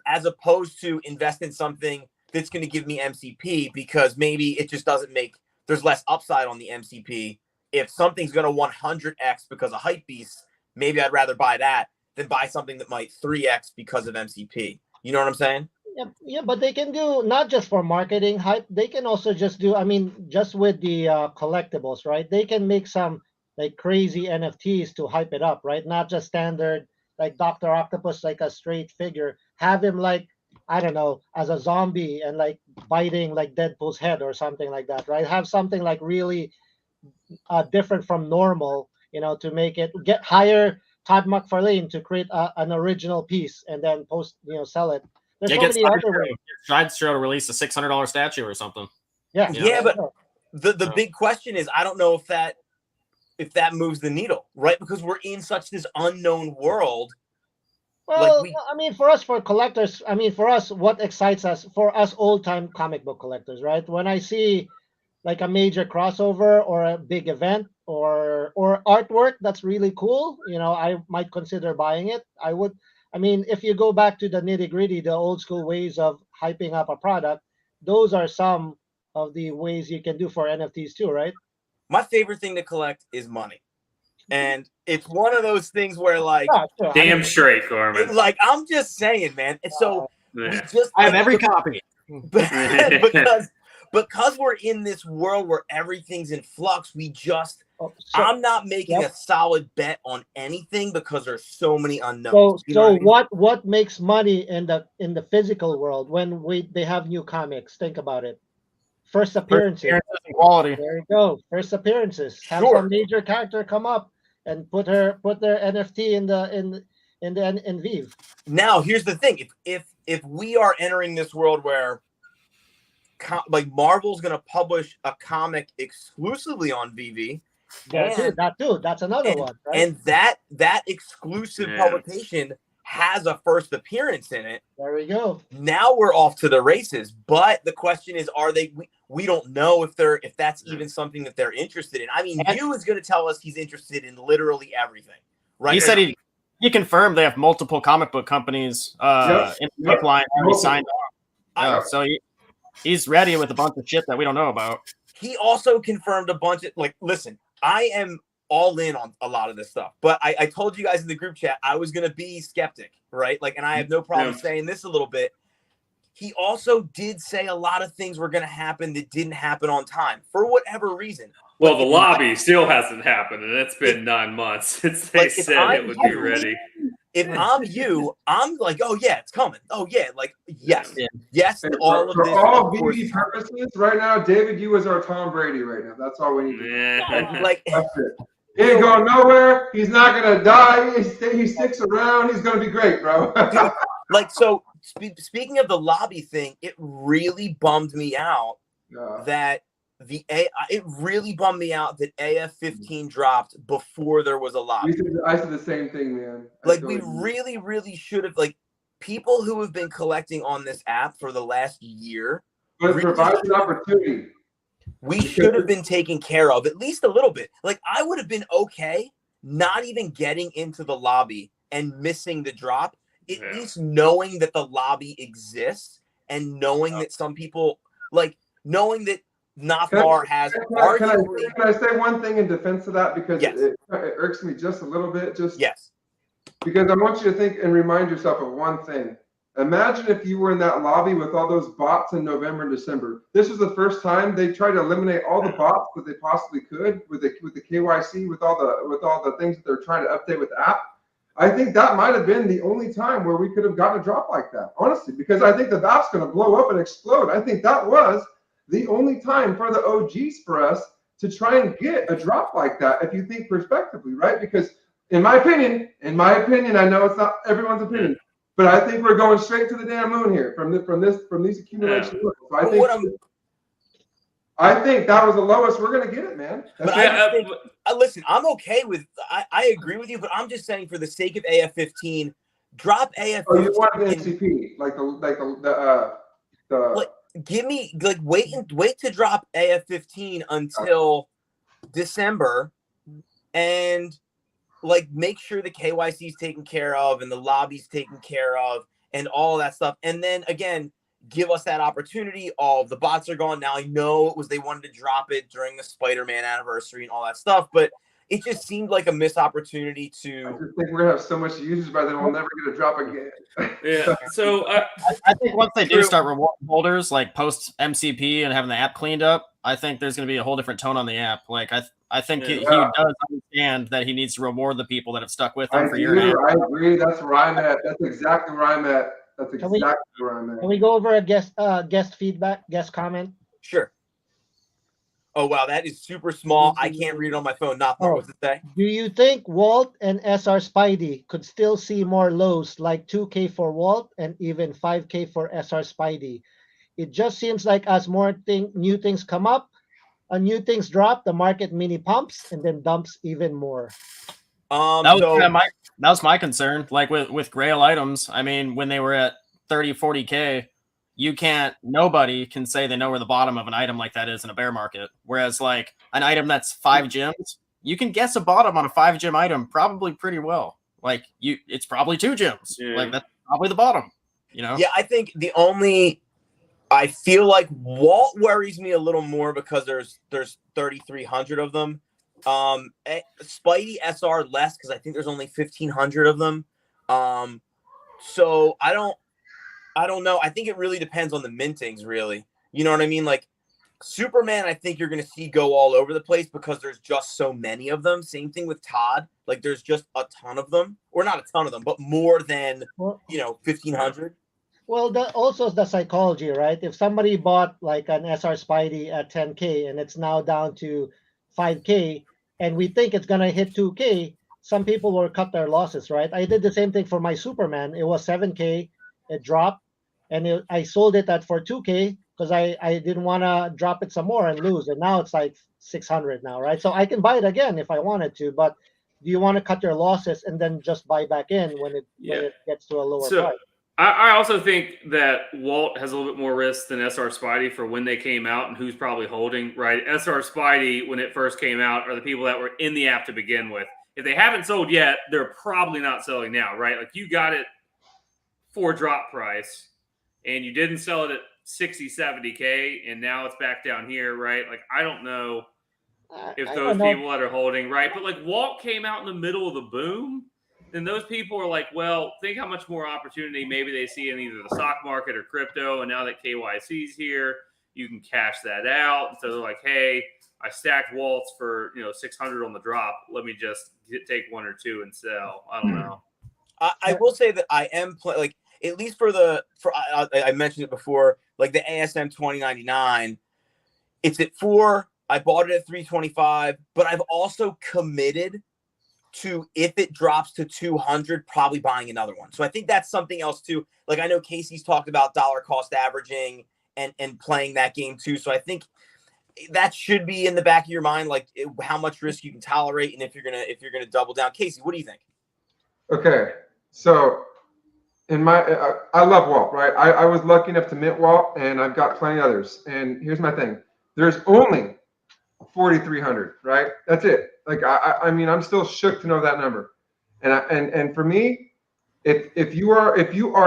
S2: as opposed to invest in something that's going to give me MCP, because maybe it just doesn't there's less upside on the MCP if something's going to 100x because of hype beasts, maybe I'd rather buy that than buy something that might 3x because of MCP. You know what I'm saying?
S1: Yeah, but they can do not just for marketing hype. They can also just do. I mean, just with the collectibles, right? They can make some like crazy NFTs to hype it up, right? Not just standard like Doctor Octopus, like a straight figure. Have him like I don't know as a zombie and like biting like Deadpool's head or something like that, right? Have something like really different from normal, to make it get hire Todd McFarlane to create an original piece and then sell it. There's so many other ways.
S4: Sideshow to release a $600 statue or something.
S1: Yeah,
S2: yeah, but the big question is, I don't know if that moves the needle, right? Because we're in such this unknown world.
S1: Well, I mean, for us, for collectors, I mean, for us, what excites us, for us old-time comic book collectors, right? When I see like a major crossover or a big event or artwork that's really cool, I might consider buying it. I mean, if you go back to the nitty-gritty, the old school ways of hyping up a product, those are some of the ways you can do for NFTs too, right?
S2: My favorite thing to collect is money. And it's one of those things where, like,
S3: damn straight, Carmen.
S2: Like, I'm just saying, man. And so
S4: I have every copy.
S2: because we're in this world where everything's in flux, I'm not making a solid bet on anything because there's so many unknowns.
S1: So what makes money in the physical world when they have new comics? Think about it. First appearances
S4: and quality.
S1: There you go. First appearances. Have some major character come up and put their NFT in VeVe.
S2: Now, here's the thing: if we are entering this world where like Marvel's going to publish a comic exclusively on VeVe,
S1: that too. That's another one. Right?
S2: And that exclusive publication has a first appearance in it.
S1: There we go.
S2: Now we're off to the races. But the question is, are they? We don't know if that's even something that they're interested in. I mean, Hugh is going to tell us he's interested in literally everything. Right?
S4: He said he confirmed they have multiple comic book companies in the pipeline already signed up. So he's ready with a bunch of shit that we don't know about.
S2: He also confirmed a bunch of listen, I am all in on a lot of this stuff, but I told you guys in the group chat I was going to be skeptic, right? And I have no problem saying this a little bit. He also did say a lot of things were going to happen that didn't happen on time for whatever reason.
S3: Well, the lobby still hasn't happened, and it's been 9 months since they said it would be ready.
S2: If I'm you, I'm like, oh yeah, it's coming. Oh yeah, yes, yes.
S5: And
S2: all of
S5: for
S2: this,
S5: all VeVe purposes, right now, David, you is our Tom Brady right now. That's all we need.
S2: That's
S5: it. He ain't going nowhere. He's not gonna die. He sticks around. He's gonna be great, bro.
S2: So speaking of the lobby thing, it really bummed me out that it really bummed me out that AF15 dropped before there was a lobby.
S5: I said the same thing, man.
S2: We really, really should have, people who have been collecting on this app for the last year.
S5: But it provides an opportunity.
S2: We should have been taken care of at least a little bit. I would have been okay not even getting into the lobby and missing the drop, at least knowing that the lobby exists and knowing that some people, knowing that Nothmar has arguably.
S5: Can I say one thing in defense of that? Because it irks me just a little bit. Because I want you to think and remind yourself of one thing. Imagine if you were in that lobby with all those bots in November and December. This was the first time they tried to eliminate all the bots that they possibly could with the KYC, with all the things that they're trying to update with the app. I think that might have been the only time where we could have gotten a drop like that, honestly, because I think the app's going to blow up and explode. I think that was the only time for the OGs for us to try and get a drop like that, if you think prospectively, right? Because in my opinion, I know it's not everyone's opinion, but I think we're going straight to the damn moon here from these accumulations. So I think that was the lowest we're gonna get it, man.
S2: Listen, I'm okay with. I agree with you, but I'm just saying for the sake of AF15, drop AF15.
S5: Oh, you want the NCP,
S2: give me wait to drop AF15 until December, and make sure the KYC is taken care of and the lobby's taken care of and all that stuff. And then again, give us that opportunity. All of the bots are gone. Now I know it was they wanted to drop it during the Spider-Man anniversary and all that stuff, but it just seemed like a missed opportunity
S5: I
S2: to.
S5: just think we're gonna have so much users by then we'll never get a drop again.
S3: Yeah. So
S4: I think once they do
S2: True.
S4: start rewarding holders, like post MCP and having the app cleaned up, I think there's going to be a whole different tone on the app. Like I think he does understand that he needs to reward the people that have stuck with him for years.
S5: I agree. That's where I'm at. That's exactly where I'm at. That's exactly where I'm at.
S1: Can we go over a guest feedback, guest comment?
S2: Sure. Oh, wow. That is super small. I can't read it on my phone. Nothmar, what's it say?
S1: Do you think Walt and SR Spidey could still see more lows like 2K for Walt and even 5K for SR Spidey? It just seems like as more new things come up, new things drop, the market mini pumps and then dumps even more.
S4: That was my concern. Like with Grail items, I mean, when they were at 30, 40K, nobody can say they know where the bottom of an item like that is in a bear market. Whereas like an item that's 5 gems, you can guess a bottom on a 5 gem item probably pretty well. Like it's probably 2 gems. Yeah. Like that's probably the bottom, you know?
S2: Yeah, I think I feel like Walt worries me a little more because there's 3,300 of them. Spidey SR less because I think there's only 1,500 of them. So I don't know. I think it really depends on the mintings, really. You know what I mean? Like Superman, I think you're going to see go all over the place because there's just so many of them. Same thing with Todd. Like there's just a ton of them, or not a ton of them, but more than 1,500.
S1: Well, that also is the psychology, right? If somebody bought like an SR Spidey at 10K and it's now down to 5K, and we think it's gonna hit 2K, some people will cut their losses, right? I did the same thing for my Superman. It was 7K, it dropped, and I sold it for 2K because I didn't want to drop it some more and lose. And now it's like 600 now, right? So I can buy it again if I wanted to, but do you want to cut your losses and then just buy back in when it gets to a lower price?
S3: I also think that Walt has a little bit more risk than SR Spidey for when they came out and who's probably holding, right? SR Spidey, when it first came out, are the people that were in the app to begin with. If they haven't sold yet, they're probably not selling now, right? Like you got it for drop price and you didn't sell it at 60, 70K and now it's back down here, right? Like I don't know if those people that are holding, right? But like Walt came out in the middle of the boom. Then those people are like, well, think how much more opportunity maybe they see in either the stock market or crypto. And now that KYC's here, you can cash that out. So they're like, hey, I stacked Waltz for 600 on the drop. Let me just take 1 or 2 and sell. I don't know.
S2: I will say that I am like at least for I mentioned it before, like the ASM 2099. It's at 4. I bought it at 325, but I've also committed to if it drops to 200, probably buying another one. So I think that's something else too. Like I know Kasey's talked about dollar cost averaging and playing that game too. So I think that should be in the back of your mind, like how much risk you can tolerate and if you're gonna double down. Kasey, what do you think?
S5: Okay, so I love Walt, right? I was lucky enough to mint Walt, and I've got plenty others. And here's my thing: there's only 4,300, right? That's it. Like I mean, I'm still shook to know that number. And for me, if you are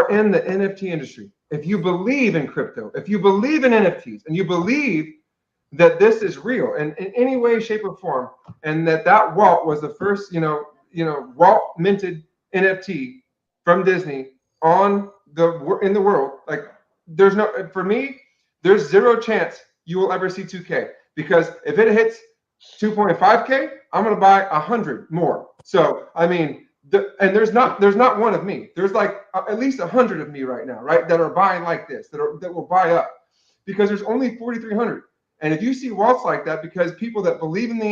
S5: in the NFT industry, if you believe in crypto, if you believe in NFTs, and you believe that this is real in any way, shape, or form, and that Walt was the first, Walt minted NFT from Disney in the world, like for me, there's zero chance you will ever see 2K. Because if it hits 2.5K, I'm gonna buy 100 more. So I mean, and there's not one of me. There's like at least 100 of me right now, right? That are buying like this, that will buy up, because there's only 4,300. And if you see Waltz like that, because people that believe in the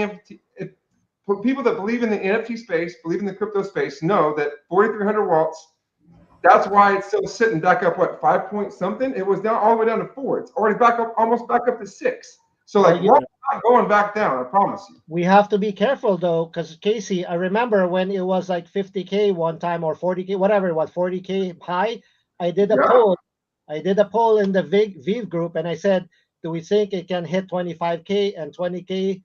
S5: NFT space, believe in the crypto space, know that 4,300 Waltz. That's why it's still sitting back up. What, 5 point something? It was down all the way down to 4. It's already almost back up to 6. So like, Walt's not going back down, I promise you.
S1: We have to be careful though, because Kasey, I remember when it was like 50K one time or 40K, whatever it was, 40K high. I did a poll. I did a poll in the VeVe group, and I said, do we think it can hit 25K and 20K,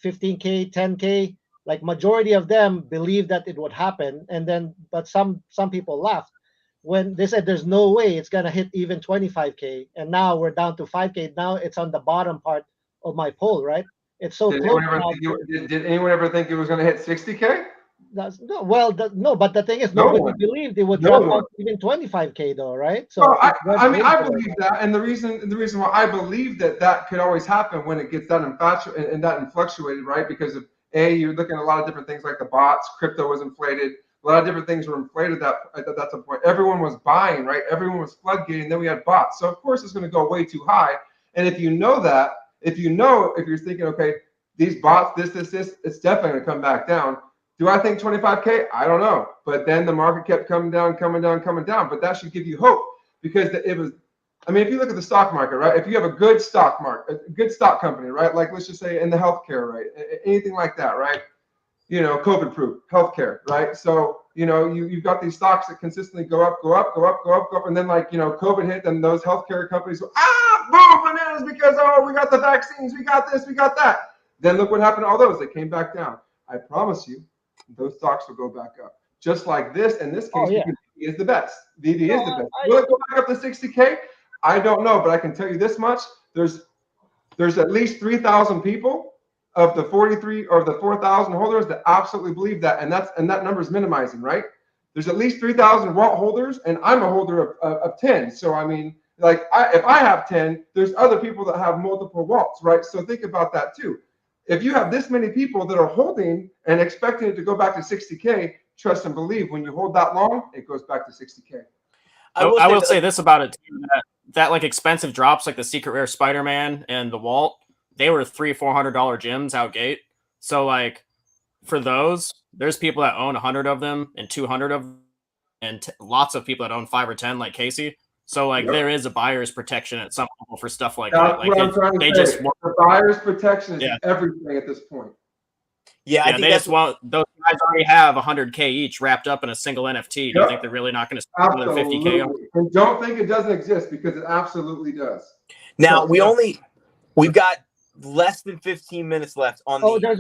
S1: 15K, 10K? Like majority of them believed that it would happen, and then but some people left. when they said there's no way it's gonna hit even 25K, and now we're down to 5K. Now it's on the bottom part of my poll, right? It's so close now.
S5: Did anyone ever think it was going to hit 60K?
S1: No, well, no, but the thing is,
S5: No
S1: nobody
S5: one.
S1: believed it would
S5: No
S1: drop
S5: one.
S1: out even 25K though, right? So
S5: Well,
S1: it went
S5: I mean, I
S1: crazy.
S5: believe that, and the reason why I believe that could always happen when it gets that infatuated and that influctuated, right? Because of you're looking at a lot of different things like the bots, crypto was inflated, a lot of different things were inflated. That's a point. Everyone was buying, right? Everyone was floodgating. Then we had bots, so of course it's going to go way too high. And if you know that, if you're thinking, okay, these bots, this, it's definitely going to come back down. Do I think 25K? I don't know. But then the market kept coming down. But that should give you hope, because it was, I mean, if you look at the stock market, right? If you have a good stock market, a good stock company, right? Like let's just say in the healthcare, right? Anything like that, right? COVID-proof healthcare, right? So, you've got these stocks that consistently go up. And then COVID hit, and those healthcare companies go, boom, bananas, because, we got the vaccines, we got this, we got that. Then look what happened to all those. They came back down. I promise you, those stocks will go back up. Just like this, in this case, because VeVe is the best. VeVe is the best. Will it go back up to 60K? I don't know, but I can tell you this much. There's at least 3,000 people of the 43 or the 4,000 holders that absolutely believe that, and that number is minimizing, right? There's at least 3,000 Walt holders, and I'm a holder of 10. So I mean, if I have 10, there's other people that have multiple Walts, right? So think about that too. If you have this many people that are holding and expecting it to go back to 60K, trust and believe, when you hold that long, it goes back to 60K.
S4: I will say this about it too, that like expensive drops like the Secret Rare Spider-Man and the Walt, they were $300-$400 gems out gate. So like for those, there's people that own 100 of them and 200 of them, and lots of people that own 5 or 10 like Kasey. So like there is a buyer's protection at some level for stuff like that. Like
S5: what I'm trying to say. The buyer's protection is everything at this point.
S2: Yeah, I think
S4: they just want, those guys already have 100K each wrapped up in a single NFT. Do you think they're really not going to spend more than 50K on?
S5: And don't think it doesn't exist, because it absolutely does.
S2: Now we've got less than 15 minutes left on
S1: there's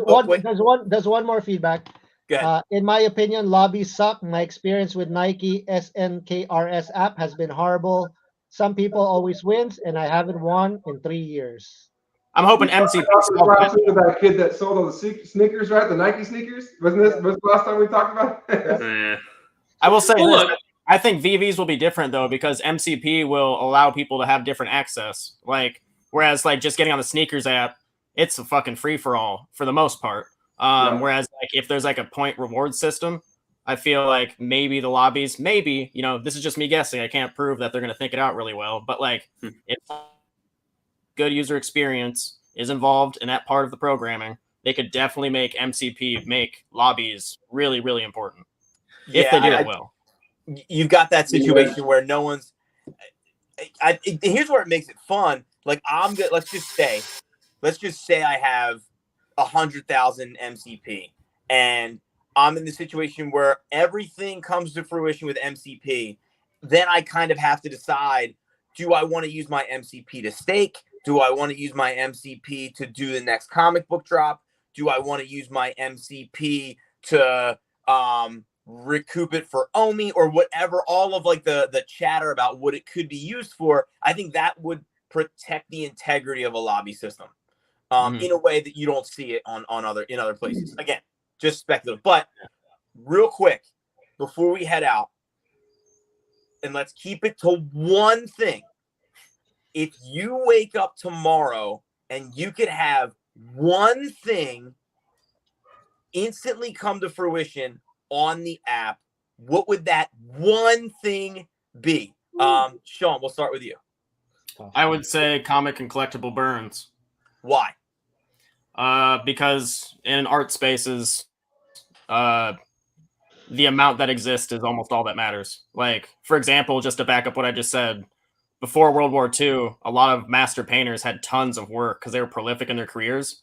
S1: one more feedback.
S2: Go ahead.
S1: In my opinion, lobbies suck. My experience with Nike SNKRS app has been horrible. Some people always wins, and I haven't won in 3 years.
S4: I'm hoping MCP.
S5: That kid that sold all the sneakers, right? The Nike sneakers. Was the last time we talked about it?
S4: I will say this. I think VeVe's will be different though, because MCP will allow people to have different access. Like, whereas like just getting on the sneakers app, it's a fucking free for all for the most part. Whereas like if there's like a point reward system, I feel like maybe the lobbies, this is just me guessing. I can't prove that they're going to think it out really well, but like if good user experience is involved in that part of the programming, they could definitely make MCP make lobbies really, really important if they do it well.
S2: You've got that situation where no one's. Here's where it makes it fun. Like I'm good. Let's just say I have 100,000 MCP, and I'm in the situation where everything comes to fruition with MCP. Then I kind of have to decide: do I want to use my MCP to stake? Do I want to use my MCP to do the next comic book drop? Do I want to use my MCP to recoup it for Omi or whatever? All of like the chatter about what it could be used for. I think that would protect the integrity of a lobby system in a way that you don't see it on other places. Again, just speculative. But real quick, before we head out, and let's keep it to one thing. If you wake up tomorrow and you could have one thing instantly come to fruition on the app, what would that one thing be? Sean, we'll start with you.
S4: I would say comic and collectible burns.
S2: Why?
S4: Because in art spaces, the amount that exists is almost all that matters. Like, for example, just to back up what I just said, before World War II, a lot of master painters had tons of work because they were prolific in their careers.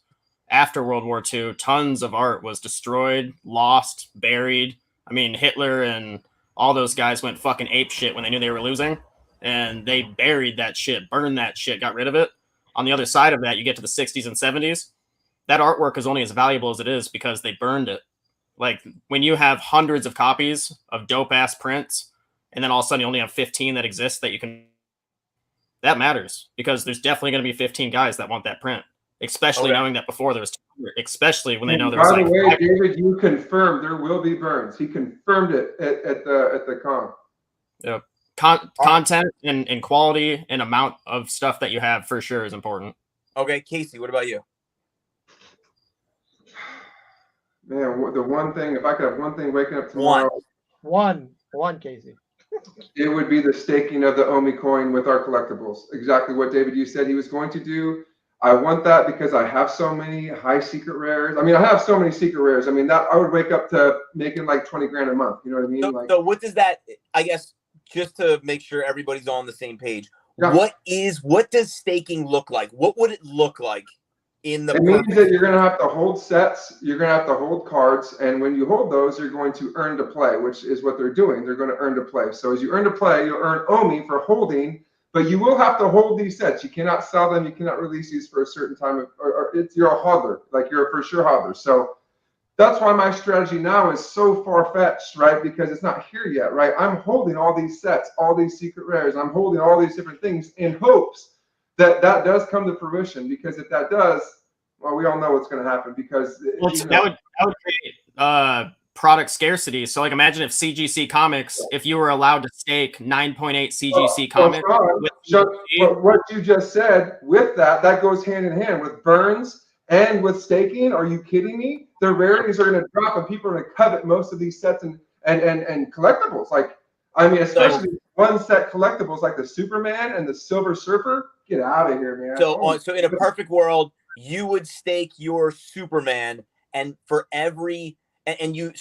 S4: After World War II, tons of art was destroyed, lost, buried. I mean, Hitler and all those guys went fucking ape shit when they knew they were losing. And they buried that shit, burned that shit, got rid of it. On the other side of that, you get to the 60s and 70s. That artwork is only as valuable as it is because they burned it. Like, when you have hundreds of copies of dope-ass prints and then all of a sudden you only have 15 that exist that you can. That matters because there's definitely going to be 15 guys that want that print, especially knowing that before there was 200, especially when they know there's
S5: By the way,
S4: 5.
S5: David, you confirmed there will be burns. He confirmed it at the con.
S4: Yep. Content and quality and amount of stuff that you have for sure is important.
S2: Okay, Kasey, what about you?
S5: Man, the one thing, if I could have one thing waking up tomorrow,
S1: One, Kasey.
S5: it would be the staking of the Omi coin with our collectibles. Exactly what David, you said he was going to do. I want that because I have so many high secret rares. I mean, I have so many secret rares. I mean, that I would wake up to making like 20 grand a month. You know what I mean?
S2: So what does that, I guess, just to make sure everybody's on the same page,
S5: Yeah.
S2: what does staking look like? What would it look like in the?
S5: It means that you're going to have to hold sets. You're going to have to hold cards. And when you hold those, you're going to earn to play, which is what they're doing. They're going to earn to play. So as you earn to play, you'll earn Omi for holding. But you will have to hold these sets. You cannot sell them. You cannot release these for a certain time. Or you're a hodler, like you're a for sure hodler. So that's why my strategy now is so far-fetched, right? Because it's not here yet, right? I'm holding all these sets, all these secret rares. I'm holding all these different things in hopes that that does come to fruition. Because if that does, well, we all know what's going to happen. Because
S4: that would create product scarcity. So like imagine if CGC Comics, if you were allowed to stake 9.8 CGC Comics.
S5: What you just said with that goes hand in hand with burns and with staking. Are you kidding me? The rarities are going to drop and people are going to covet most of these sets and collectibles. Like, I mean, especially one set collectibles like the Superman and the Silver Surfer. Get out of here, man.
S2: So in a perfect world, you would stake your Superman, and for every you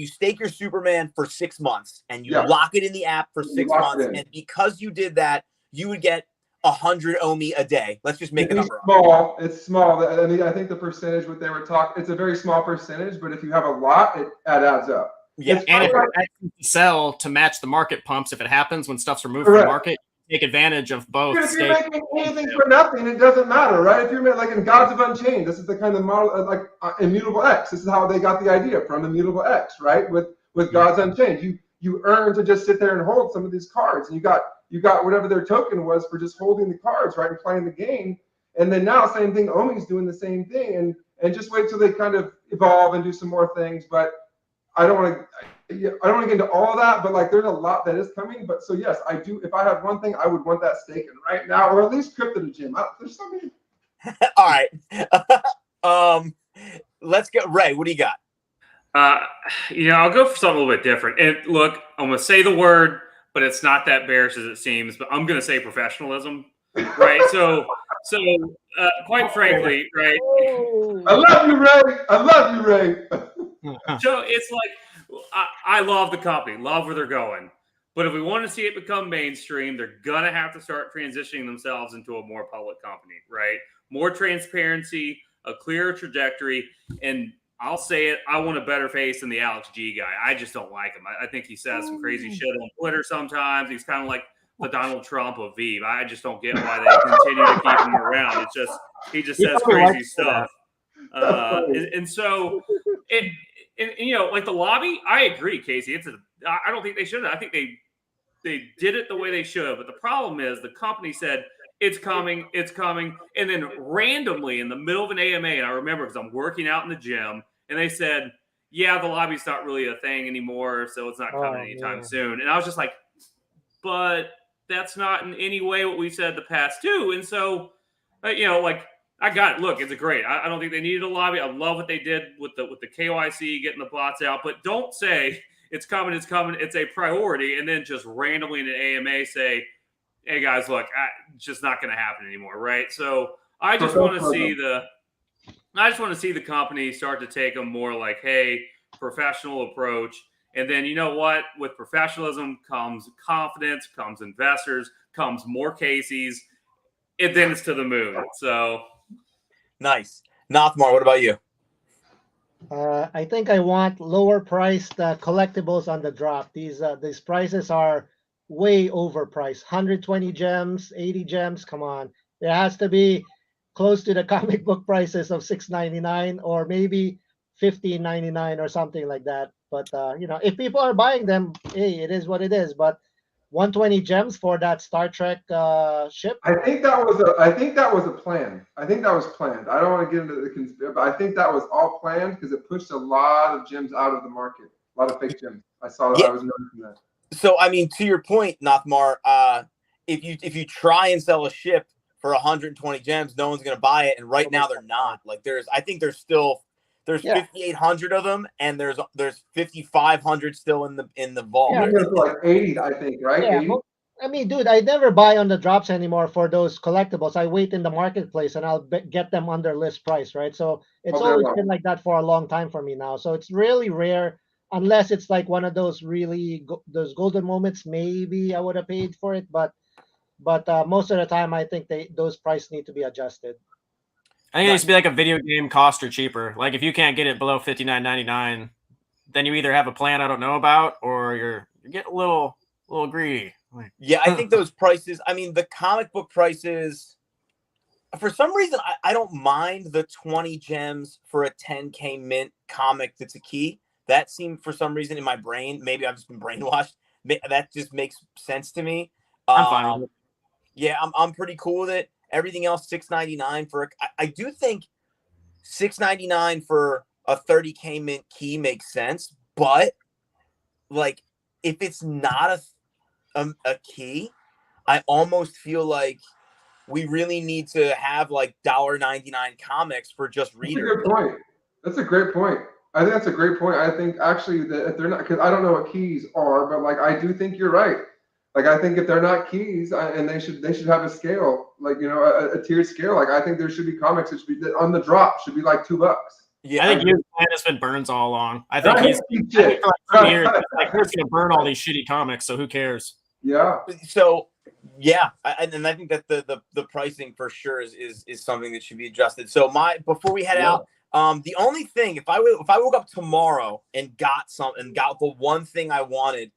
S2: stake your Superman for 6 months, and you lock it in the app for 6 months, and because you did that, you would get 100 Omi a day. Let's just make a number.
S5: It's small. I mean, I think the percentage what they were talking, it's a very small percentage, but if you have a lot, it adds up.
S4: Yeah, and if you sell to match the market pumps, if it happens when stuff's removed from the market, take advantage of both.
S5: If you're making anything for nothing, it doesn't matter, right? If you're like in Gods of Unchained, this is the kind of model like Immutable X. This is how they got the idea from Immutable X, right? With Gods Unchained, you earn to just sit there and hold some of these cards, and you got whatever their token was for just holding the cards, right, and playing the game. And then now, same thing. Omi's doing the same thing, and just wait till they kind of evolve and do some more things. But I don't want to get into all of that, but like there's a lot that is coming. But so yes, I do. If I had one thing, I would want that staking right now, or at least crypto to gym. There's so many.
S2: All right. Let's go. Ray, what do you got?
S3: I'll go for something a little bit different. And look, I'm gonna say the word, but it's not that bearish as it seems. But I'm gonna say professionalism, right? so quite frankly, right?
S5: I love you, Ray. I love you, Ray.
S3: So it's like I love the company, love where they're going. But if we want to see it become mainstream, they're gonna have to start transitioning themselves into a more public company, right? More transparency, a clearer trajectory, and I'll say it, I want a better face than the Alex G guy. I just don't like him. I think he says some crazy shit on Twitter sometimes. He's kind of like the Donald Trump of VeVe. I just don't get why they continue to keep him around. It's just he just says crazy stuff. And so like the lobby, I agree, Kasey. I don't think they should have. I think they did it the way they should have. But the problem is the company said it's coming, and then randomly in the middle of an AMA, and I remember because I'm working out in the gym, and they said, "Yeah, the lobby's not really a thing anymore, so it's not coming anytime soon." And I was just like, "But that's not in any way what we said the past two." And so, like I got it. Look, it's great. I don't think they needed a lobby. I love what they did with the KYC, getting the bots out. But don't say it's coming, it's a priority, and then just randomly in an AMA say, "Hey guys, look, it's just not going to happen anymore," right? So I just want to see the company start to take a more like, hey, professional approach. And then you know what? With professionalism comes confidence, comes investors, comes more Kaseys, and then it's to the moon. So
S2: nice. Nothmar, what about you?
S1: I think I want lower priced collectibles on the drop. These prices are way overpriced. 120 gems, 80 gems. Come on, it has to be close to the comic book prices of $6.99 or maybe $15.99 or something like that. But if people are buying them, hey, it is what it is. But 120 gems for that Star Trek ship.
S5: I think that was a plan. I think that was planned. I don't want to get into the conspiracy, but I think that was all planned because it pushed a lot of gems out of the market. A lot of fake gems. I saw that.
S2: Yeah.
S5: I was noticing that.
S2: So I mean, to your point, Nothmar, if you try and sell a ship for 120 gems, no one's gonna buy it. And right now they're not. Like I think there's 5,800 of them, and there's 5,500 still in the vault.
S1: Yeah,
S5: There's like 80, I think, right?
S1: Yeah,
S5: 80?
S1: I mean, dude, I never buy on the drops anymore for those collectibles. I wait in the marketplace and I'll get them under list price, right? So it's
S5: Okay,
S1: always
S5: well.
S1: been like that for a long time for me now. So it's really rare, unless it's like one of those really those golden moments. Maybe I would have paid for it, but most of the time, I think those prices need to be adjusted.
S4: I think it needs to be like a video game cost or cheaper. Like if you can't get it below $59.99, then you either have a plan I don't know about, or you're getting a little greedy.
S2: Yeah, I think those prices. I mean, the comic book prices. For some reason, I don't mind the 20 gems for a 10K mint comic that's a key. That seemed, for some reason, in my brain, maybe I've just been brainwashed. That just makes sense to me.
S4: I'm fine with it.
S2: Yeah, I'm pretty cool with it. Everything else, $6.99 for. I do think $6.99 for a 30K mint key makes sense, but like if it's not a key, I almost feel like we really need to have like $1.99 comics for just readers.
S5: That's a good point. That's a great point. I think that's a great point. I think actually that if they're not, because I don't know what keys are, but like I do think you're right. Like I think if they're not keys, and they should have a scale, like a tiered scale. Like I think there should be comics that should be on the drop should be like $2.
S2: Yeah,
S4: I think his plan has been Burns all along. I think he's for like 2 years. Like we're gonna burn all these shitty comics, so who cares?
S5: Yeah.
S2: So yeah, and I think that the pricing for sure is something that should be adjusted. So before we head out, the only thing if I woke up tomorrow and got the one thing I wanted,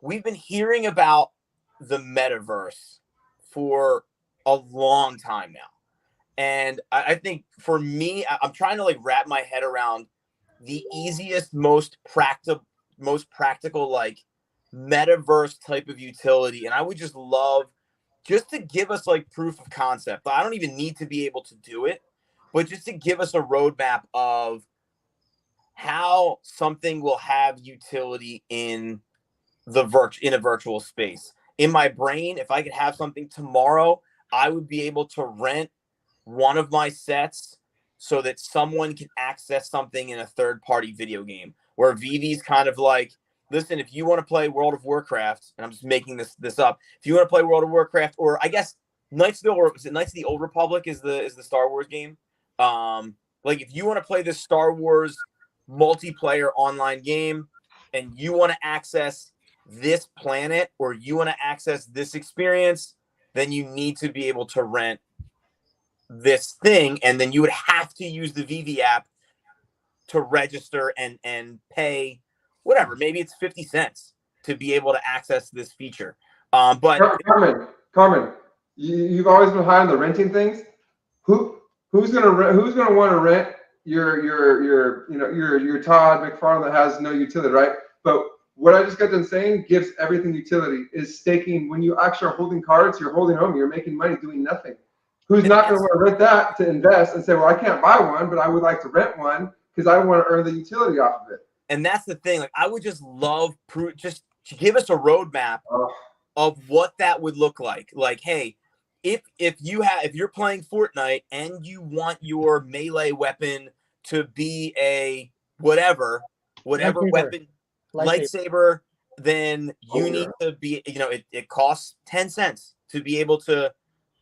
S2: we've been hearing about the metaverse for a long time now. And I think for me, I'm trying to like wrap my head around the easiest, most practical like metaverse type of utility. And I would just love just to give us like proof of concept. I don't even need to be able to do it, but just to give us a roadmap of how something will have utility in a virtual space. In my brain, if I could have something tomorrow, I would be able to rent one of my sets so that someone can access something in a third-party video game, where VeVe's kind of like, listen, if you want to play World of Warcraft, and I'm just making this up, if you want to play World of Warcraft, or I guess Knights of the Old Republic is the Star Wars game. Like if you want to play this Star Wars multiplayer online game and you want to access this planet or you want to access this experience, then you need to be able to rent this thing, and then you would have to use the VeVe app to register and pay whatever, maybe it's 50 cents to be able to access this feature. But
S5: Carmen, you've always been high on the renting things. Who's gonna want to rent your Todd McFarlane that has no utility, right? But what I just got done saying gives everything utility. Is staking. When you actually are holding cards, you're holding home, you're making money doing nothing. Who's not going to want to rent that to invest and say, well, I can't buy one, but I would like to rent one because I want to earn the utility off of it.
S2: And that's the thing. Like, I would just love just to give us a roadmap of what that would look like. Like, hey, if you're playing Fortnite and you want your melee weapon to be a whatever weapon, lightsaber, then you need to be, it costs 10 cents to be able to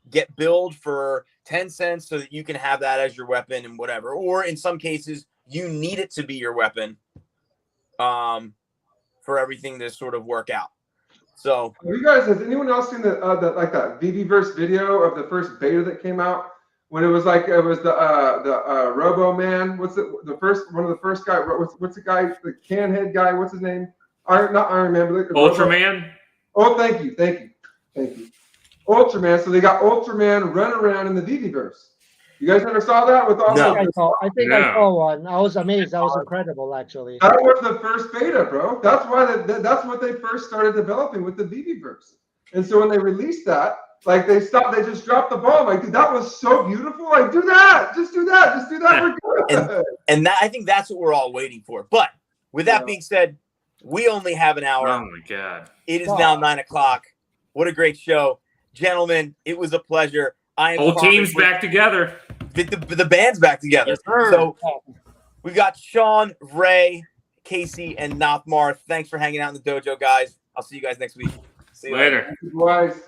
S2: get billed for 10 cents so that you can have that as your weapon and whatever. Or in some cases, you need it to be your weapon for everything to sort of work out. So,
S5: has anyone else seen that VeVeverse video of the first beta that came out? When it was the Robo Man. What's one of the first guy? What's the guy? The can head guy. What's his name? Not Iron Man, but
S3: Ultraman.
S5: Oh, thank you. Ultraman. So they got Ultraman run around in the VeVeverse. You guys never saw that with all
S2: No.
S5: the
S1: I think I saw one. I was amazed. That was incredible, actually.
S5: That was the first beta, bro. That's why that's what they first started developing with the VeVeverse. And so when they released that, like they just dropped the ball. I'm like, dude, that was so beautiful. Like, do that. Just do that. Just do that. We're good.
S2: And that, I think that's what we're all waiting for. But with that being said, we only have an hour.
S3: Oh my God.
S2: It is now 9:00. What a great show. Gentlemen, it was a pleasure.
S3: Whole team's back together.
S2: The band's back together.
S4: Yes, sir.
S2: So we've got Sean, Ray, Kasey, and Nothmar. Thanks for hanging out in the dojo, guys. I'll see you guys next week. See you
S3: Later.
S5: Guys.